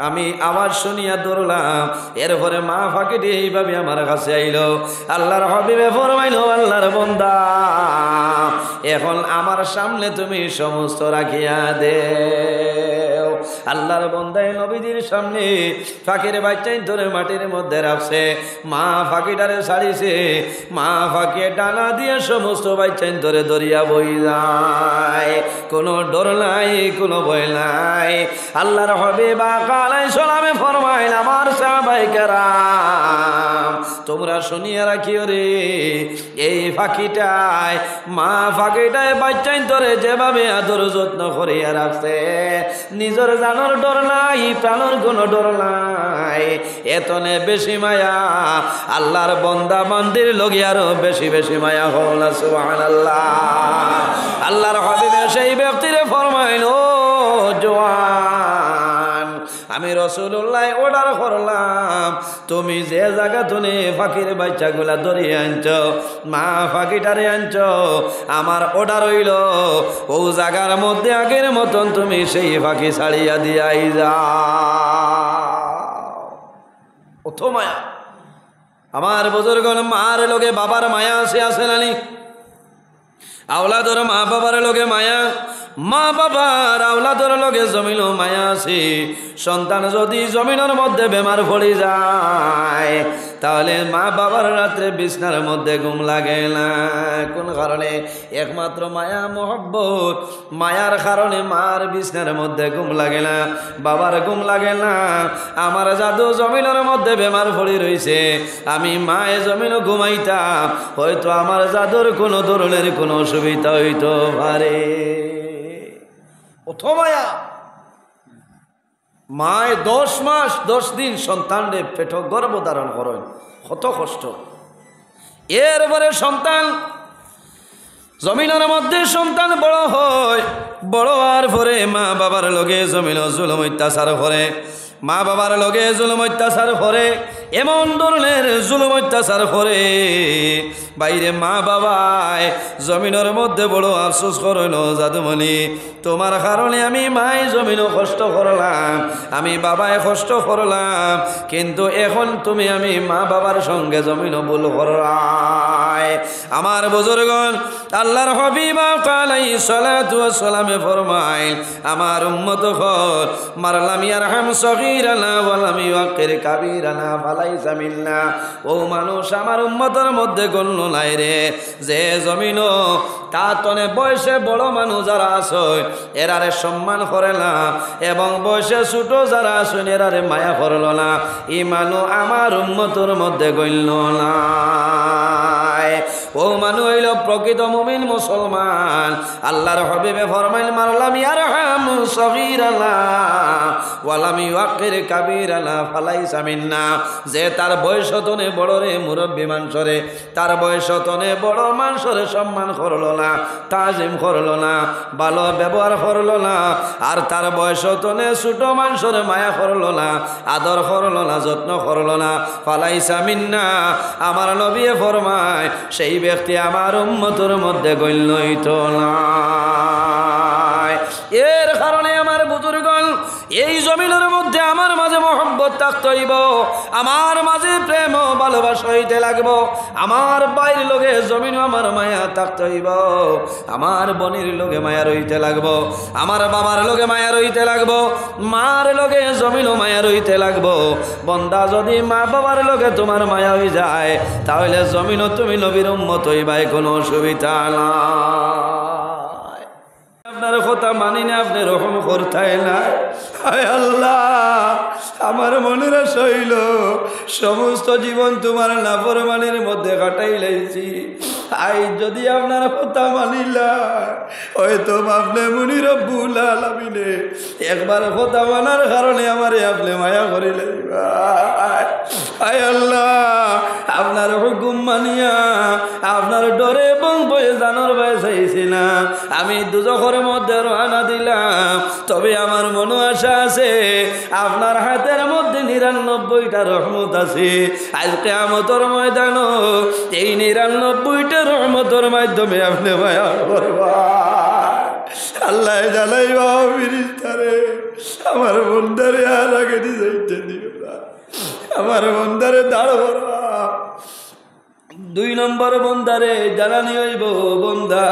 আমি আওয়াজ শুনিয়া দৌড়লাম। এরপরে মা ফাঁকিটি এইভাবে আমার কাছে আইল। আল্লাহর হাবিবে ফরমাইল, আল্লাহর বান্দা এখন আমার সামনে তুমি সমস্ত রাখিয়া দেও। আল্লাহর বান্দায় নবীজির সামনে ফাঁকির বাচ্চাই ধরে মাটির মধ্যে রাখছে, মা ফাঁকিটারে ছাড়িছে, মা ফাঁকিয়ে টানা দিয়ে সমস্ত বাচ্চাই ধরে দরিয়া বই যায়। কোনো ডর নাই, কোনো ভয় নাই। আল্লাহর হাবিব আলাইহিস সালামে ফরমাইল, আমার সাহাবায়ে কেরাম তোমরা শুনিয়া রাখিও রে, এই ফাঁকিটায় মা ফাঁকিটায় বাচ্চাই তোরে যেভাবে আদর যত্ন করিয়া রাখছে, নিজের জানোর ডর নাই, প্রাণর কোনো ডর নাই। এতনে বেশি মায়া আল্লাহর বন্দা বান্দির লগে আরো বেশি বেশি মায়া হল না। সুবহানাল্লাহ। আল্লাহর হাবিব সেই ব্যক্তিরে ফরমাইল, ও জওয়ান, আমি রাসূলুল্লাহ অর্ডার করলাম, তুমি যে জায়গা তুলে ফাঁকির বাচ্চাগুলা ধরিয়ে আনছ, মা ফাঁকিটারে আনছ, আমার অর্ডার হইল ও জায়গার মধ্যে আগের মতন তুমি সেই ফাঁকি ছাড়িয়া দিয়াই যাও। অথ মায়া আমার বুজুর্গণ, মার লগে বাবার মায়া আছে নানি? আওলাদর মা বাবার লগে মায়া, মা বাবার আওলাদর লগে জমিনও মায়া আছে। সন্তান যদি জমিনের মধ্যে বেমার পড়ে যায়, তাহলে মা বাবার রাত্রে বিছনার মধ্যে ঘুম লাগে না। কোন কারণে? একমাত্র মায়া মোহব্বত। মায়ার কারণে মার বিছনার মধ্যে ঘুম লাগে না, বাবার ঘুম লাগে না। আমার জাদু জমিনের মধ্যে বেমার পড়ে রয়েছে, আমি মায়ে জমিনও ঘুমাইতাম, হয়তো আমার জাদুর কোনো ধরনের কোনো অসুবিধা হইতো পারে। অথবা মায়ে 10 মাস 10 দিন সন্তানরে পেট গর্ভ ধারণ করেন, কত কষ্ট। এরপরে সন্তান জমিনের মধ্যে সন্তান বড় হয়, বড় হওয়ার পরে মা বাবার লগে জমিন জুলুম অত্যাচার করে, মা বাবার লগে জুলুম অত্যাচার করে, এমন ধরনের জুলুম অত্যাচার করে বাইরে মা বাবায় জমিনের মধ্যে বড় আফসোস করল, জাদুমণি তোমার কারণে আমি মায় জমিনও কষ্ট করলাম, আমি বাবায় কষ্ট করলাম, কিন্তু এখন তুমি আমি মা বাবার সঙ্গে জমিনও ভুল করাই। আমার বুজুর্গণ, আল্লাহর হাবিব আলাইহিস সালাতু ওয়াস সালামে ফরমাইল, আমার উম্মত হল মারলাম ইয়ারহাম সগীরানা ওয়া লাম ইউকির কাবীরানা ফালাইসা মিন্না। ও মানুষ, আমার উম্মতের মধ্যে গণ্য নাই রে, যে জমিনও তা তনে বয়সে বড় মানুষ যারা আছে এরারে সম্মান করে না, এবং বয়সে ছোট যারা আছে এরারে মায়া করল না, ইমানও আমার উম্মতের মধ্যে গণ্য নাই। ও মানুষ হইল প্রকৃত মুমিন মুসলমান। আল্লাহর হাবিবে ফরমাইল, মারলাম ইয়ারহাম সগীরানা ওয়া লাম ইউকির কাবীরানা ফালাইসা মিন্না। যে তার বয়স তনে বড় রে মুরব্বী মানুষরে, তার বয়স তনে বড় মানুষরে সম্মান করল না, তাজিম করল না, ভালো ব্যবহার করল না, আর তার বয়স তনে ছোট মানুষরে মায়া করল না, আদর করল না, যত্ন করল না, ফালাইসা মিন্না। আমার নবী ফরমায়, সেই ব্যক্তি আমার উম্মতের মধ্যে গণ্য হইতো না। এর কারণে আমার বুজুর্গণ, এই জমিনের মধ্যে আমার মাঝে মহব্বত থাকতে হইব, আমার মাঝে প্রেম ও ভালোবাসা হইতে লাগবো, আমার বাইরের লোকে জমিন আমার মায়া থাকতে হইব, আমার বনির লোকে মায়া রইতে লাগবো, আমার বাবার লোকে মায়া রইতে লাগবো, মার লোকে জমিনও মায়া রইতে লাগবো। বন্দা, যদি মা বাবার লোকে তোমার মায়া হয়ে যায়, তাহলে জমিনও তুমি নবীর উম্মত হইবাই, কোনো অসুবিধা না। আপনার কথা মানি না, আপনি রকম করতেই না। হায় আল্লাহ, আমার মনের শৈল সমস্ত জীবন তোমার নাফরমানির মধ্যে কাটাই লাইছি। আই যদি আপনার কথা মানিলা, হয়তো আপনি মুনি রব্বুল আলামিনে একবার কথা মানার কারণে আমারে আপনি মায়া করিলেন। আয় আল্লাহ, আপনার হুকুম মানিয়া আপনার ডরে এবং বয়ে জানোর ভয় চাইছি না, আমি দুজখের মধ্যে রওনা দিলাম। তবে আমার মনে আশা আছে, আপনার হাতের মধ্যে ৯৯টা রহমত আছে। আজ কিয়ামতের ময়দান এই ৯৯টা রহমতের মাধ্যমে আপনি মায়া করবা। আল্লাহ জানাইবা, ফিরিস্তারে আমার বন্দারে আর আগে যাইতে দিও না, আমার বন্দারে দাঁড় করবা। ২ নম্বর বন্দারে জানানি হইব, বন্দা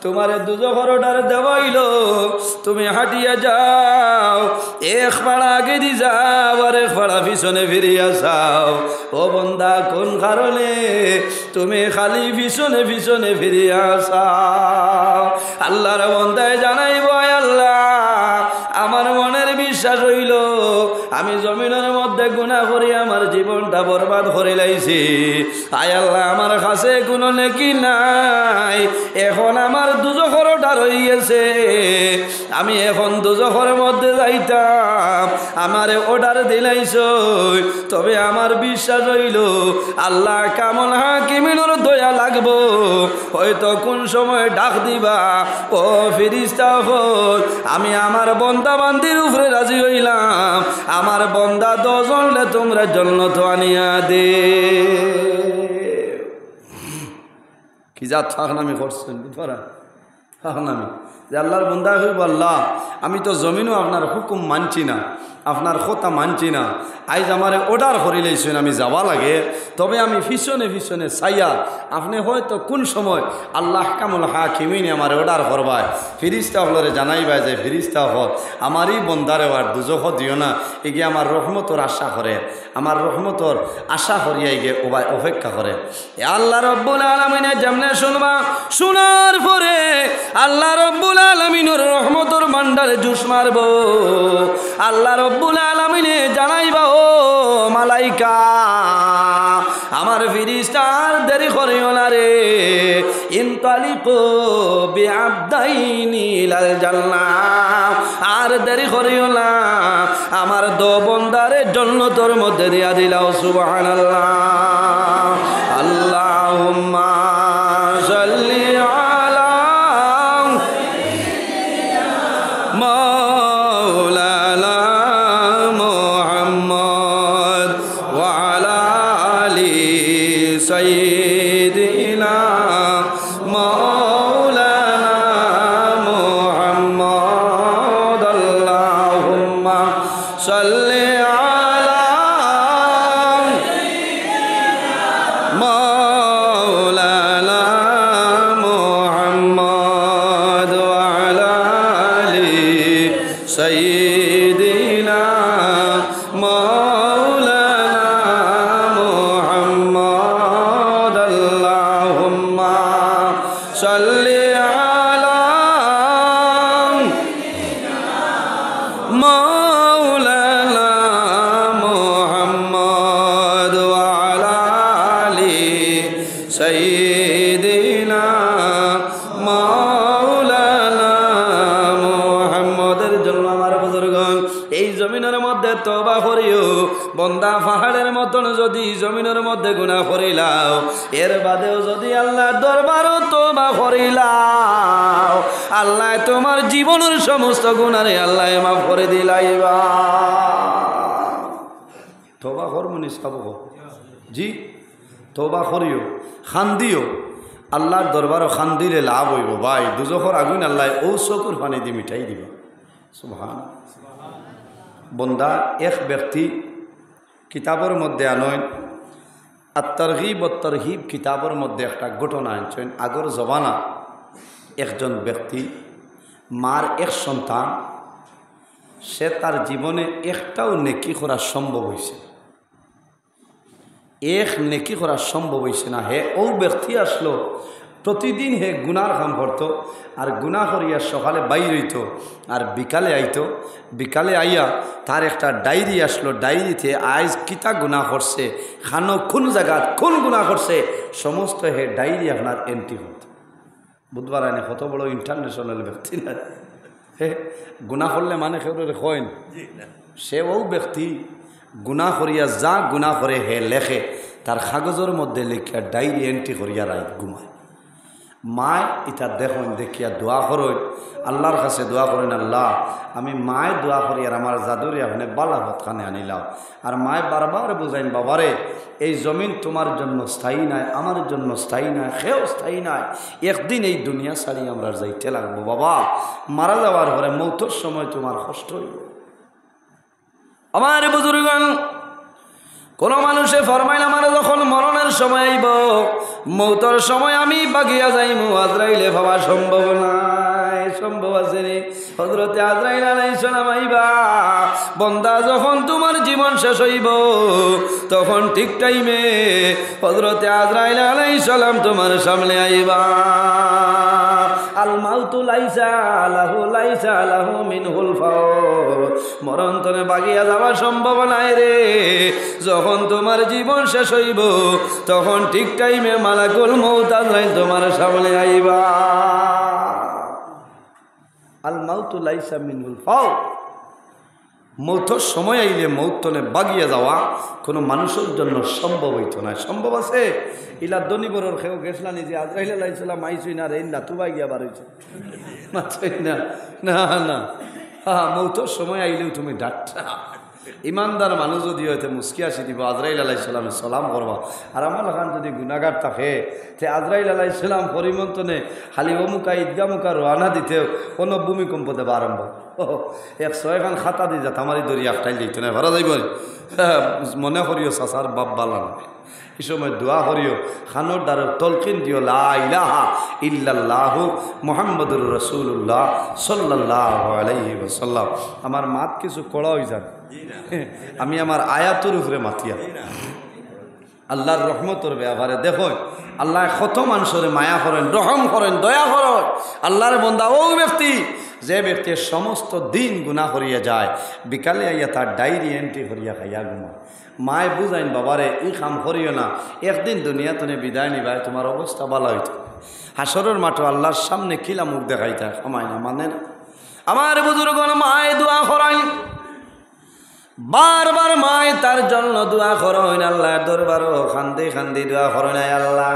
তোমার দুজখের অর্ডার দেওয়া হইল, তুমি হাঁটিয়া যাও, এক পাড়া আগে দি যাও আর এক পাড়া পিছনে ফিরিয়া যাও। ও বন্দা, কোন কারণে তুমি খালি পিছনে পিছনে ফিরিয়া যাও? আল্লাহর বন্দায় জানাইব, আল্লাহ আমার মনের বিশ্বাস হইল আমি জমিনের মধ্যে গুনাহ করি আমার জীবনটা বরবাদ করে লাইছি। আয় আল্লাহ, আমার কাছে কোনো নেকি নাই, এখন আমার দুজখর ডার হয়ে গেছে, আমি এখন দুজখর মধ্যে যাইতাম, আমারে অর্ডার দিলাইছ, তবে আমার বিশ্বাস হইল আল্লাহ কামল হাকিমিনের দয়া লাগবো, হয়তো কোন সময় ডাক দিবা, ও ফেরেশতা হল আমি আমার বন্দা বান্দির উপরে রাজি হইলাম, আমার বন্দা 10 জনলে তোমরা জান্নাত আনিয়া দে। কি যা থাকনামি করছেন বুঝরা, থাকনামি যে আল্লাহর বন্দা হইব, আল্লাহ আমি তো জমিনও আপনার হুকুম মানছি না, আপনার কথা মানছি না, আইজ আমারে অর্ডার করে লইছেন আমি যাওয়া লাগে, তবে আমি পিছনে পিছনে চাইয়া আপনি হয়তো কোন সময় আল্লাহ কামুল হাকিমিনে আমার অর্ডার করবায়, ফিরিস্তা হলরে জানাইবাই যে ফিরিস্তা হল আমারই বন্দারে আর দুজখ দিও না, এগিয়ে আমার রহমতর আশা করে, আমার রহমতর আশা করিয়া গিয়ে অপেক্ষা করে। আল্লাহ রব্বুল আলামিনে যেমনে শুনবা, শোনার পরে আল্লাহ রব্বুল আলামিনের রহমতর ভান্ডারে জুস মারব, আল্লাহ রব্বুল আলামিনে জানাইবা ও মালাইকা আমার ফিরিস্তার দেরি করিও না রে, ইনতালিকু বিআবদাইনি ইলাল জান্নাহ, আর দেরি করিও না, আমার 2 বন্দারে জান্নাতের মধ্যে দিয়া দিলাও। সুবহানাল্লাহ। আল্লাহুম্মা সাল্লি আলা মাওলানা মুহাম্মদ ওয়া আলা আলি সাইয়্যিদিনা মাওলানা মুহাম্মদ। আল্লাহুম্মা সাল্লি আলা মাওলানা মুহাম্মদ ওয়া আলা আলি সাইয়্যিদিনা মাওলানা মুহাম্মদ। আল্লাহুম্মা সাল্লি আলা মাওলানা মুহাম্মদ ওয়া আলা আলি সাইয়্যিদিনা মাওলানা মুহাম্মদের জন্য আমার বুজুর্গণ এই জমিনের মধ্যে তওবা করিও, বন্দা পাহাড়ের মতন যদি জমিনের মধ্যে গুনাহ করিলাও, এর বাদেও যদি আল্লাহ দরবারও তওবা করিলাও, আল্লাহ তোমার জীবনের সমস্ত গুনারে আল্লাহ মাফ করে দিলাইবা। তওবা করমনি সাবো জি, তওবা করিও, খান্দিও, আল্লাহর দরবারও খান্দিলে লাভ হইব ভাই, দুজখর আগুন আল্লাহ ও চকুর পানি দিয়ে মিঠাই দিব। সুবহান। বন্দা এক ব্যক্তি কিতাবের মধ্যে আনয় আত-তারগীব ওয়াত তারহিব কিতাবের মধ্যে একটা ঘটনা আনছেন। আগর জমানা একজন ব্যক্তি মার এক সন্তান, সে তার জীবনে একটাও নেকি করা সম্ভব হয়েছে, এক নেকি করা সম্ভব হয়েছে না। হে ও ব্যক্তি আসলো, প্রতিদিন হে গুনার কাম করত, আর গুনাহ করিয়া সকালে বাইর হইত আর বিকালে আইতো, বিকালে আইয়া তার একটা ডায়েরি আসলো, ডায়েরিতে আইজ কিতা গুনাহ করছে, খানো কোন জায়গা কোন গুনাহ করছে, সমস্ত হে ডায়েরি আপনার এন্ট্রি করত। বুধবার আইনে কত বড় ইন্টারন্যাশনাল ব্যক্তি না, হে গুনাহ করলে মানে কেউ কইন, সে ও ব্যক্তি গুনাহ করিয়া যা গুনাহ করে হে লেখে, তার কাগজের মধ্যে লিখিয়া ডায়েরি এন্ট্রি করিয়া রাত ঘুমায়। মায় এটা দেখুন, দেখিয়া দোয়া করেন, আল্লাহর কাছে দোয়া করেন, আল্লাহ আমি মায় দোয়া করি আর আমার জাদুরে আপনি বালাহত খানে আনিলাম। আর মায় বারবার বুঝাইন, বাবারে এই জমিন তোমার জন্য স্থায়ী নাই, আমার জন্য স্থায়ী নাই, সেও স্থায়ী নাই, একদিন এই দুনিয়া ছাড়ি আমরা যাইতে লাগবো। বাবা মারা যাওয়ার পরে মৌতের সময় তোমার কষ্ট হইব। আমার বুজুর্গণ, কোন মানুষে ফরমাইল আমার যখন মরণের সময় আইব, মৌতের সময় আমি বাগিয়া যাইমু, আজরাইলে ভাবা সম্ভব নাই। সম্ভব আছে নি? হযরতে আজরাইল আলাইহিস সালাম আইবা, বন্দা যখন তোমার জীবন শেষ হইব তখন ঠিক টাইমে হযরতে আজরাইল আলাইহিস সালাম তোমার সামনে আইবা। আল মাউতু লাইসা লাহু মিনহুল ফাওত, মরণ তরে বাগিয়া যাওয়া সম্ভব নাই রে। যখন তোমার জীবন শেষ হইব তখন ঠিক টাইমে মালাকুল মউত আজরাইল তোমার সামনে আইবা। আল মাউতু লাইসা মিনহুল ফাওত, মৌতর সময় আইলে মৌতনে বাগিয়ে যাওয়া কোনো মানুষের জন্য সম্ভব হইত না। সম্ভব আছে? ইলা দনিবরর খেও গেছলা নিজে আজরাইল আলাইহিস সালাম আইছই না রে না তুবাই গিয়া বার হইছে মাছই না। না না, হ্যাঁ, মৌতর সময় আইলেও তুমি ডাক্তার ইমানদার মানুষ যদি হয়তো মুস্কি আসি দিব, আজরাইল আলাইহিস সালামে সালাম করবা। আর আমার খান যদি গুনাহগার থাকে তে আজরাইল আলাইহিস সালাম পরিমন্তনে খালি অমুকা ঈদগা মুখা রওনা দিতেও কোনো ভূমিকম্প দেবা আরম্ভ 100 খান খাতা দিয়ে যাত আমারই দরিয়া আফটাইল দিত না ভাড়া যাইব। মনে করিও চাচার বাপ বালা না, এই সময় দোয়া করিও, খানোর দ্বারা তলকিন দিও লা ইলাহা ইল্লাল্লাহু মুহাম্মাদুর রাসূলুল্লাহ সাল্লাল্লাহু আলাইহি ওয়াসাল্লাম। আমার মাত কিছু কড়া হয়ে যান, আমি আমার আয়াতের উপরে মাতিয়া আল্লাহর রহমতের ব্যাপারে দেখো আল্লাহ কত মানুষের মায়া করেন, রহম করেন, দয়া করেন। আল্লাহর বন্দা ও ব্যক্তি যে ব্যক্তি সমস্ত দিন গুনাহ করিয়া যায়, বিকালে আইয়া তার ডায়েরি এন্ট্রি করিয়া খাইয়া ঘুমা। মায় বুঝাইন বাবারে ই কাম করিও না, একদিন দুনিয়া তনে বিদায় নিবাই, তোমার অবস্থা ভালো হইত। হাসরের মাঠে আল্লাহর সামনে কিলা মুখ দেখাইতে ক্ষমায় না, মানে না। আমার বুজুর্গণ মায় দোয়া করাই, বারবার মায় তার জন্য দোয়া করেন, আল্লাহর দরবারও খান্দি খান্দি দোয়া করেন, আল্লাহ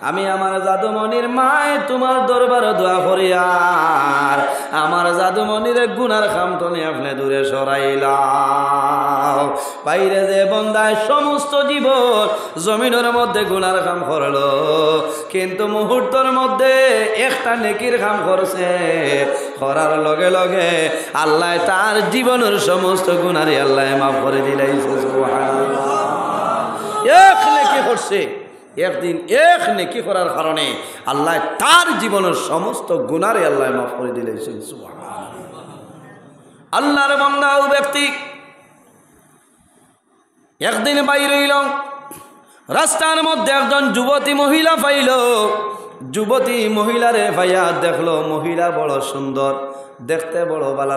আমি আমার জাদুমণির মায় তোমার দরবারও দোয়া করি, আর আমার জাদুমণির গুনার খামতনে আপনি দূরে সরাইলাও। বাইরে যে বন্দায় সমস্ত জীবন জমিনের মধ্যে গুনার কাম করলো, কিন্তু মুহূর্তের মধ্যে একটা নেকির কাম করছে, করার লগে লগে আল্লাহ তার জীবনের সমস্ত গুনারে আল্লাহ মাফ করে দিলাইছে। সুবহানাল্লাহ। এক নেকি করছে, একদিন এক নেকি করার কারণে আল্লাহ তার জীবনের সমস্ত গুনারে আল্লাহ মাফ করে দিলাইছেন। সুবহানাল্লাহ। আল্লাহর বান্দা ও ব্যক্তি একদিন বাইরে হইল, রাস্তার মধ্যে একজন যুবতী মহিলা পাইল। যুবতী মহিলারে ভাইয়া দেখলো, মহিলা বড় সুন্দর, দেখতে বড় ভালো।